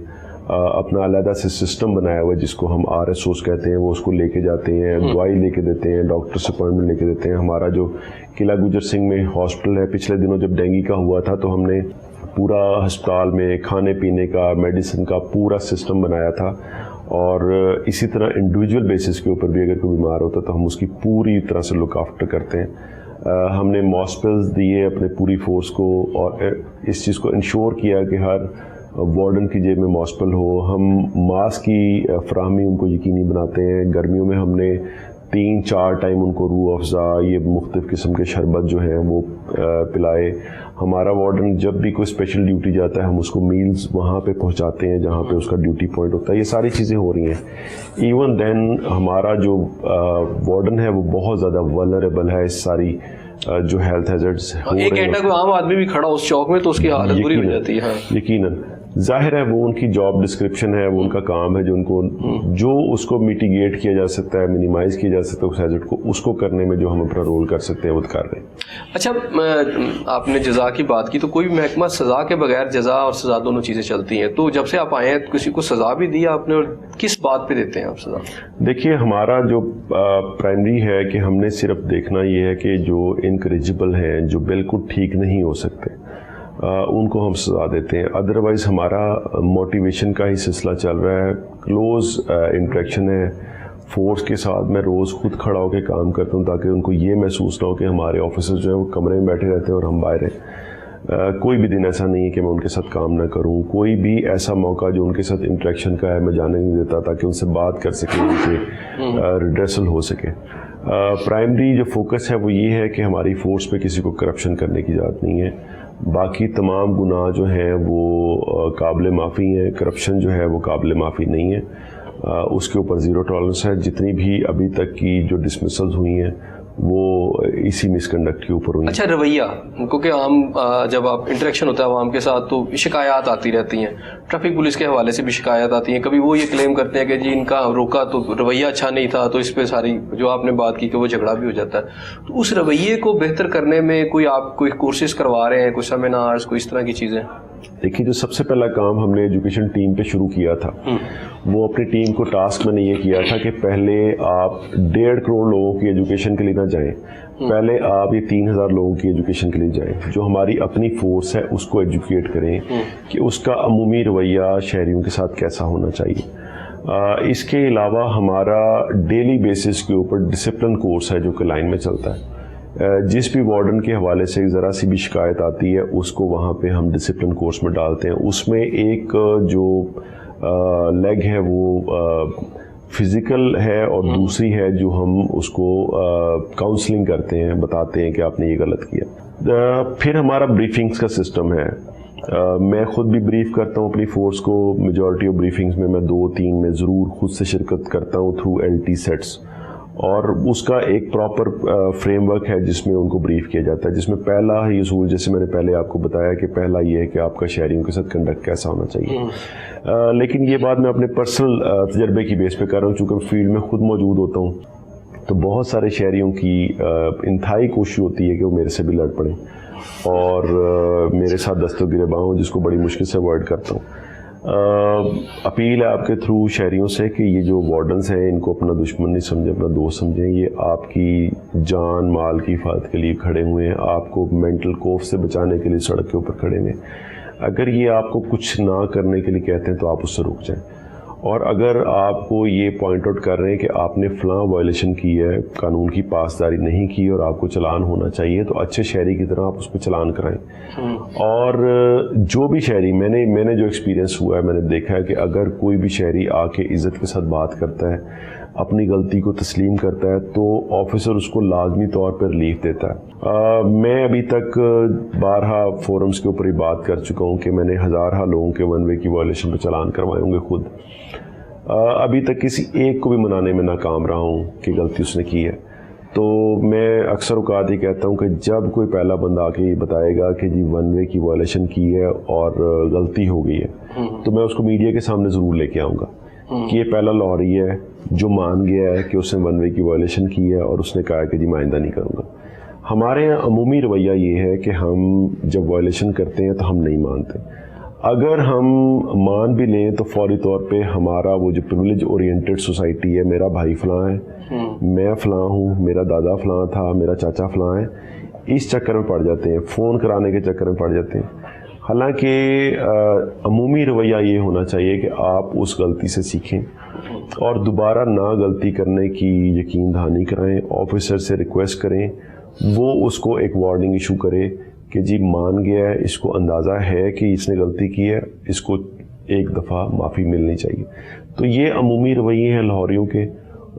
اپنا علیحدہ سے سسٹم بنایا ہوا ہے جس کو ہم RSOs کہتے ہیں. وہ اس کو لے کے جاتے ہیں, دوائی لے کے دیتے ہیں, ڈاکٹر سے اپوائنٹمنٹ لے کے دیتے ہیں. ہمارا جو قلعہ گجر سنگھ میں ہاسپٹل ہے, پچھلے دنوں جب ڈینگی کا ہوا تھا تو ہم نے پورا ہسپتال میں کھانے پینے کا, میڈیسن کا پورا سسٹم بنایا تھا. اور اسی طرح انڈیویجول بیسس کے اوپر بھی اگر کوئی بیمار ہوتا تو ہم اس کی پوری طرح سے لک آفٹر کرتے ہیں. ہم نے ماسپلز دیے اپنے پوری فورس کو, اور اس چیز کو انشور کیا کہ ہر وارڈن کی جیب میں ماسپل ہو. ہم ماسک کی فراہمی ان کو یقینی بناتے ہیں. گرمیوں میں ہم نے 3-4 ٹائم ان کو روح افزا یہ مختلف قسم کے شربت جو ہیں وہ پلائے. ہمارا وارڈن جب بھی کوئی اسپیشل ڈیوٹی جاتا ہے ہم اس کو میلز وہاں پہ پہنچاتے ہیں جہاں پہ اس کا ڈیوٹی پوائنٹ ہوتا ہے. یہ ساری چیزیں ہو رہی ہیں. ایون دین ہمارا جو وارڈن ہے وہ بہت زیادہ ولنریبل ہے اس ساری جو ہیلتھ ہیزرڈز ہو رہے ہیں. ایک گھنٹہ کوئی عام آدمی بھی کھڑا اس چوک میں تو اس کی حالت بری ہو جاتی ہے. یقیناً ظاہر ہے وہ ان کی جاب ڈسکرپشن ہے, وہ ان کا کام ہے جو اس کو میٹیگیٹ کیا جا سکتا ہے, منیمائز کیا جا سکتا ہے اس ہیزرڈ کو, اس کو کرنے میں جو ہم اپنا رول کر سکتے ہیں وہ کر رہے ہیں. اچھا آپ نے جزا کی بات کی تو کوئی محکمہ سزا کے بغیر, جزا اور سزا دونوں چیزیں چلتی ہیں, تو جب سے آپ آئے ہیں کسی کو سزا بھی دی آپ نے اور کس بات پہ دیتے ہیں آپ سزا؟ دیکھیے ہمارا جو پرائمری ہے کہ ہم نے صرف دیکھنا یہ ہے کہ جو انکریجبل ہیں, جو بالکل ٹھیک نہیں ہو سکتے, ان کو ہم سزا دیتے ہیں. ادروائز ہمارا موٹیویشن کا ہی سلسلہ چل رہا ہے, کلوز انٹریکشن ہے فورس کے ساتھ. میں روز خود کھڑا ہو کے کام کرتا ہوں تاکہ ان کو یہ محسوس نہ ہو کہ ہمارے آفیسر جو ہیں وہ کمرے میں بیٹھے رہتے ہیں اور ہم باہر ہیں. کوئی بھی دن ایسا نہیں ہے کہ میں ان کے ساتھ کام نہ کروں. کوئی بھی ایسا موقع جو ان کے ساتھ انٹریکشن کا ہے میں جانے نہیں دیتا تاکہ ان سے بات کر سکیں, ان سے ریڈریسل ہو سکے. پرائمری جو فوکس ہے وہ یہ ہے کہ ہماری فورس پہ کسی کو کرپشن کرنے کی اجازت نہیں ہے. باقی تمام گناہ جو ہیں وہ قابل معافی ہیں. کرپشن جو ہے وہ قابل معافی نہیں ہے, اس کے اوپر زیرو ٹالرنس ہے. جتنی بھی ابھی تک کی جو ڈسمسلز ہوئی ہیں وہ اسی مس کنڈکٹ کے اوپر ہوئی. اچھا رویہ, کیونکہ عام جب آپ انٹریکشن ہوتا ہے عوام کے ساتھ تو شکایات آتی رہتی ہیں, ٹریفک پولیس کے حوالے سے بھی شکایات آتی ہیں. کبھی وہ یہ کلیم کرتے ہیں کہ جی ان کا روکا تو رویہ اچھا نہیں تھا, تو اس پہ ساری جو آپ نے بات کی کہ وہ جھگڑا بھی ہو جاتا ہے. تو اس رویے کو بہتر کرنے میں کوئی آپ کوئی کورسز کروا رہے ہیں, کوئی سیمینارز, کوئی اس طرح کی چیزیں؟ دیکھیے جو سب سے پہلا کام ہم نے ایجوکیشن ٹیم پہ شروع کیا تھا وہ اپنی ٹیم کو ٹاسک میں نے یہ کیا تھا کہ پہلے آپ 1.5 کروڑ لوگوں کی ایجوکیشن کے لیے نہ جائیں, پہلے آپ یہ 3,000 لوگوں کی ایجوکیشن کے لیے جائیں. جو ہماری اپنی فورس ہے اس کو ایجوکیٹ کریں کہ اس کا عمومی رویہ شہریوں کے ساتھ کیسا ہونا چاہیے. اس کے علاوہ ہمارا ڈیلی بیسس کے اوپر ڈسپلن کورس ہے جو کہ لائن میں چلتا ہے. جس بھی وارڈن کے حوالے سے ذرا سی بھی شکایت آتی ہے اس کو وہاں پہ ہم ڈسپلن کورس میں ڈالتے ہیں. اس میں ایک جو لیگ ہے وہ فزیکل ہے اور دوسری ہے جو ہم اس کو کاؤنسلنگ کرتے ہیں, بتاتے ہیں کہ آپ نے یہ غلط کیا. پھر ہمارا بریفنگز کا سسٹم ہے. میں خود بھی بریف کرتا ہوں اپنی فورس کو. میجورٹی آف بریفنگز میں 2-3 میں ضرور خود سے شرکت کرتا ہوں تھرو LT سیٹس, اور اس کا ایک پراپر فریم ورک ہے جس میں ان کو بریف کیا جاتا ہے, جس میں پہلا ہی اصول جیسے میں نے پہلے آپ کو بتایا کہ پہلا یہ ہے کہ آپ کا شہریوں کے ساتھ کنڈکٹ کیسا ہونا چاہیے. لیکن یہ بات میں اپنے پرسنل تجربے کی بیس پہ کر رہا ہوں, چونکہ فیلڈ میں خود موجود ہوتا ہوں تو بہت سارے شہریوں کی انتہائی کوشش ہوتی ہے کہ وہ میرے سے بھی لڑ پڑیں اور میرے ساتھ دست و گریباں ہوں, جس کو بڑی مشکل سے اوائڈ کرتا ہوں. اپیل ہے آپ کے تھرو شہریوں سے کہ یہ جو وارڈنز ہیں ان کو اپنا دشمن نہیں سمجھیں, اپنا دوست سمجھیں. یہ آپ کی جان مال کی حفاظت کے لیے کھڑے ہوئے ہیں, آپ کو مینٹل کوف سے بچانے کے لیے سڑک کے اوپر کھڑے ہوئے ہیں. اگر یہ آپ کو کچھ نہ کرنے کے لیے کہتے ہیں تو آپ اس سے رک جائیں, اور اگر آپ کو یہ پوائنٹ آؤٹ کر رہے ہیں کہ آپ نے فلاں وائلیشن کی ہے, قانون کی پاسداری نہیں کی اور آپ کو چلان ہونا چاہیے, تو اچھے شہری کی طرح آپ اس پہ چلان کرائیں. اور جو بھی شہری میں نے جو ایکسپیرینس ہوا ہے, میں نے دیکھا ہے کہ اگر کوئی بھی شہری آ کے عزت کے ساتھ بات کرتا ہے, اپنی غلطی کو تسلیم کرتا ہے, تو آفیسر اس کو لازمی طور پر ریلیف دیتا ہے. میں ابھی تک 12 فورمز کے اوپر ہی بات کر چکا ہوں کہ میں نے ہزارہ لوگوں کے 1 وے کی وائلیشن پہ چلان کروائے ہوں گے خود. ابھی تک کسی ایک کو بھی منانے میں ناکام رہا ہوں کہ غلطی اس نے کی ہے. تو میں اکثر اوقات ہی کہتا ہوں کہ جب کوئی پہلا بندہ آ کے یہ بتائے گا کہ جی 1 وے کی وائلیشن کی ہے اور غلطی ہو گئی ہے, تو میں اس کو میڈیا کے سامنے ضرور لے کے آؤں گا کہ یہ پہلا لاہوری ہے جو مان گیا ہے کہ اس نے 1 وے کی وائلیشن کی ہے اور اس نے کہا کہ جی میں آئندہ نہیں کروں گا. ہمارے یہاں عمومی رویہ یہ ہے کہ ہم جب وائلیشن کرتے ہیں تو ہم نہیں مانتے. اگر ہم مان بھی لیں تو فوری طور پہ ہمارا وہ جو پریولیج اورینٹڈ سوسائٹی ہے, میرا بھائی فلاں ہے, میں فلاں ہوں, میرا دادا فلاں تھا, میرا چاچا فلاں ہے, اس چکر میں پڑ جاتے ہیں, فون کرانے کے چکر میں پڑ جاتے ہیں. حالانکہ عمومی رویہ یہ ہونا چاہیے کہ آپ اس غلطی سے سیکھیں اور دوبارہ نہ غلطی کرنے کی یقین دہانی کرائیں. آفیسر سے ریکویسٹ کریں, وہ اس کو ایک وارننگ ایشو کرے کہ جی مان گیا ہے, اس کو اندازہ ہے کہ اس نے غلطی کی ہے, اس کو ایک دفعہ معافی ملنی چاہیے. تو یہ عمومی رویے ہیں لاہوریوں کے.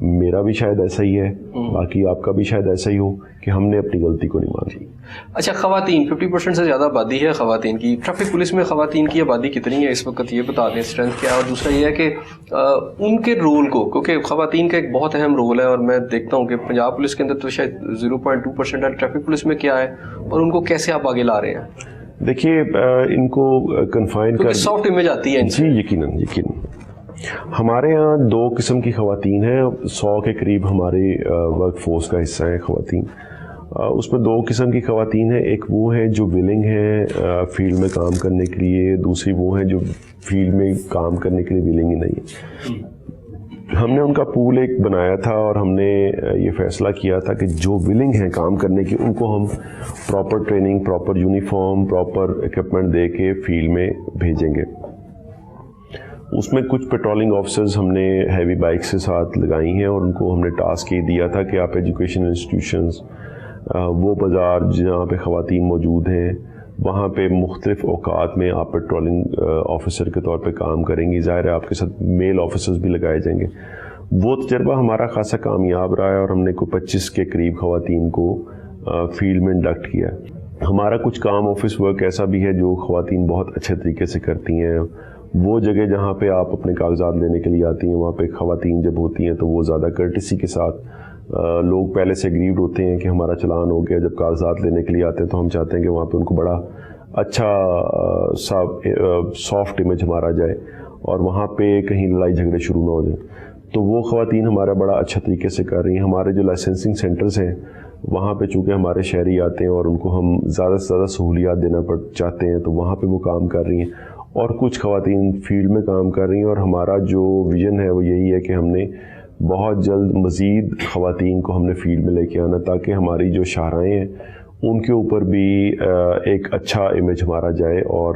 میرا بھی شاید ایسا ہی ہے, باقی آپ کا بھی شاید ایسا ہی ہو کہ ہم نے اپنی غلطی کو نہیں مانی. اچھا, خواتین 50% سے زیادہ آبادی ہے خواتین کی, ٹریفک پولیس میں خواتین کی آبادی کتنی ہے اس وقت, یہ بتا دیں اسٹرینتھ کیا ہے. اور دوسرا یہ ہے کہ ان کے رول کو, کیونکہ خواتین کا ایک بہت اہم رول ہے, اور میں دیکھتا ہوں کہ پنجاب پولیس کے اندر تو شاید 0.2% ہے, ٹریفک پولیس میں کیا ہے, اور ان کو کیسے آپ آگے لا رہے ہیں؟ دیکھیے ان کو کنفائن کر سافٹ امیج آتی ہے جی, یقیناً. ہمارے ہاں 2 قسم کی خواتین ہیں, 100 کے قریب ہماری ورک فورس کا حصہ ہیں خواتین. اس میں 2 قسم کی خواتین ہیں, ایک وہ ہیں جو ولنگ ہیں فیلڈ میں کام کرنے کے لیے, دوسری وہ ہیں جو فیلڈ میں کام کرنے کے لیے ولنگ ہی نہیں ہے. ہم نے ان کا پول ایک بنایا تھا اور ہم نے یہ فیصلہ کیا تھا کہ جو ولنگ ہیں کام کرنے کی, ان کو ہم proper training, proper uniform, proper equipment دے کے فیلڈ میں بھیجیں گے. اس میں کچھ پیٹرولنگ آفیسرز ہم نے ہیوی بائک سے ساتھ لگائی ہیں, اور ان کو ہم نے ٹاسک یہ دیا تھا کہ آپ ایجوکیشن انسٹیٹیوشنز, وہ بازار جہاں پہ خواتین موجود ہیں, وہاں پہ مختلف اوقات میں آپ پیٹرولنگ آفیسر کے طور پہ کام کریں گی. ظاہر ہے آپ کے ساتھ میل آفیسرز بھی لگائے جائیں گے. وہ تجربہ ہمارا خاصا کامیاب رہا ہے, اور ہم نے کوئی 25 کے قریب خواتین کو فیلڈ میں انڈکٹ کیا. ہمارا کچھ کام آفس ورک ایسا بھی ہے جو خواتین بہت اچھے طریقے سے کرتی ہیں. وہ جگہ جہاں پہ آپ اپنے کاغذات لینے کے لیے آتی ہیں, وہاں پہ خواتین جب ہوتی ہیں تو وہ زیادہ کرٹسی کے ساتھ, لوگ پہلے سے اگریوڈ ہوتے ہیں کہ ہمارا چلان ہو گیا, جب کاغذات لینے کے لیے آتے ہیں تو ہم چاہتے ہیں کہ وہاں پہ ان کو بڑا اچھا سافٹ امیج ہمارا جائے, اور وہاں پہ کہیں لڑائی جھگڑے شروع نہ ہو جائیں. تو وہ خواتین ہمارا بڑا اچھا طریقے سے کر رہی ہیں. ہمارے جو لائسنسنگ سینٹرز ہیں وہاں پہ چونکہ ہمارے شہری آتے ہیں اور ان کو ہم زیادہ سے زیادہ سہولیات دینا چاہتے ہیں, تو وہاں پہ وہ کام کر رہی ہیں, اور کچھ خواتین فیلڈ میں کام کر رہی ہیں. اور ہمارا جو ویژن ہے وہ یہی ہے کہ ہم نے بہت جلد مزید خواتین کو ہم نے فیلڈ میں لے کے آنا, تاکہ ہماری جو شاہراہیں ہیں ان کے اوپر بھی ایک اچھا امیج ہمارا جائے. اور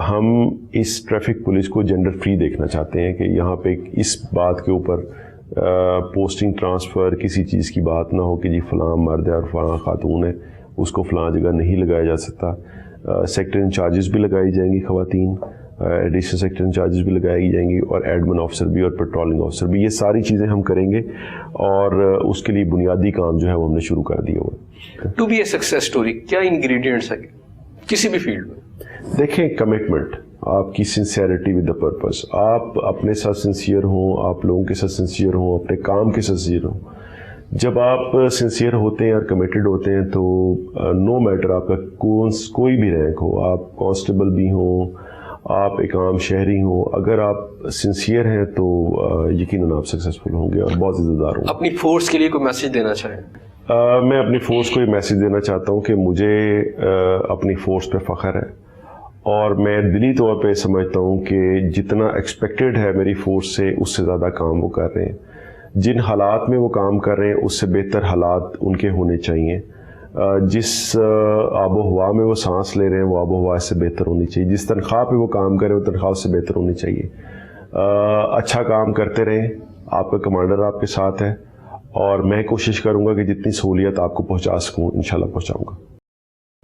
ہم اس ٹریفک پولیس کو جینڈر فری دیکھنا چاہتے ہیں کہ یہاں پہ اس بات کے اوپر پوسٹنگ ٹرانسفر کسی چیز کی بات نہ ہو کہ جی فلاں مرد ہے اور فلاں خاتون ہے, اس کو فلاں جگہ نہیں لگایا جا سکتا. سیکٹر انچارجز بھی لگائی جائیں گی خواتین, ایڈیشنل سیکٹر انچارجز بھی لگائی جائیں گی, اور ایڈمن آفیسر بھی, اور پیٹرولنگ آفیسر بھی. یہ ساری چیزیں ہم کریں گے, اور اس کے لیے بنیادی کام جو ہے وہ ہم نے شروع کر دیا ہوا ہے. To be a success story کیا انگریڈینٹس ہے کسی بھی فیلڈ میں؟ دیکھیں, کمٹمنٹ, آپ کی سنسیئرٹی ود دا پرپز, آپ اپنے ساتھ سنسیئر ہوں, آپ لوگوں کے ساتھ سنسیئر ہوں, اپنے کام کے ساتھ سنسیئر ہوں. جب آپ سنسیئر ہوتے ہیں اور کمیٹڈ ہوتے ہیں تو نو میٹر آپ کا کوئی بھی رینک ہو, آپ کانسٹیبل بھی ہوں, آپ ایک عام شہری ہوں, اگر آپ سنسیئر ہیں تو یقیناً آپ سکسیزفل ہوں گے اور بہت عزت دار ہوں. اپنی فورس کے لیے کوئی میسج دینا چاہیں؟ میں اپنی فورس کو یہ میسج دینا چاہتا ہوں کہ مجھے اپنی فورس پہ فخر ہے, اور میں دلی طور پہ سمجھتا ہوں کہ جتنا ایکسپیکٹڈ ہے میری فورس سے اس سے زیادہ کام وہ کر رہے ہیں. جن حالات میں وہ کام کر رہے ہیں اس سے بہتر حالات ان کے ہونے چاہیے. جس آب و ہوا میں وہ سانس لے رہے ہیں وہ آب و ہوا سے بہتر ہونی چاہیے. جس تنخواہ پہ وہ کام کر رہے ہیں وہ تنخواہ سے بہتر ہونی چاہیے. اچھا کام کرتے رہیں, آپ کا کمانڈر آپ کے ساتھ ہے, اور میں کوشش کروں گا کہ جتنی سہولیت آپ کو پہنچا سکوں انشاءاللہ پہنچاؤں گا.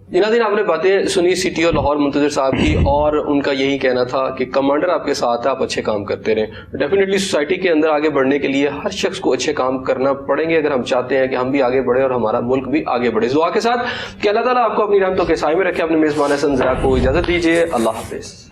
ناظرین, آپ نے باتیں سنی سی ٹی او لاہور منتظر صاحب کی, اور ان کا یہی کہنا تھا کہ کمانڈر آپ کے ساتھ ہے, آپ اچھے کام کرتے رہیں. ڈیفینیٹلی سوسائٹی کے اندر آگے بڑھنے کے لیے ہر شخص کو اچھے کام کرنا پڑیں گے اگر ہم چاہتے ہیں کہ ہم بھی آگے بڑھیں اور ہمارا ملک بھی آگے بڑھے. دعا کے ساتھ کہ اللہ تعالیٰ آپ کو اپنی رحمتوں کے سائے میں رکھے. اپنے میزبان حسن ضیاء کو اجازت دیجیے. اللہ حافظ.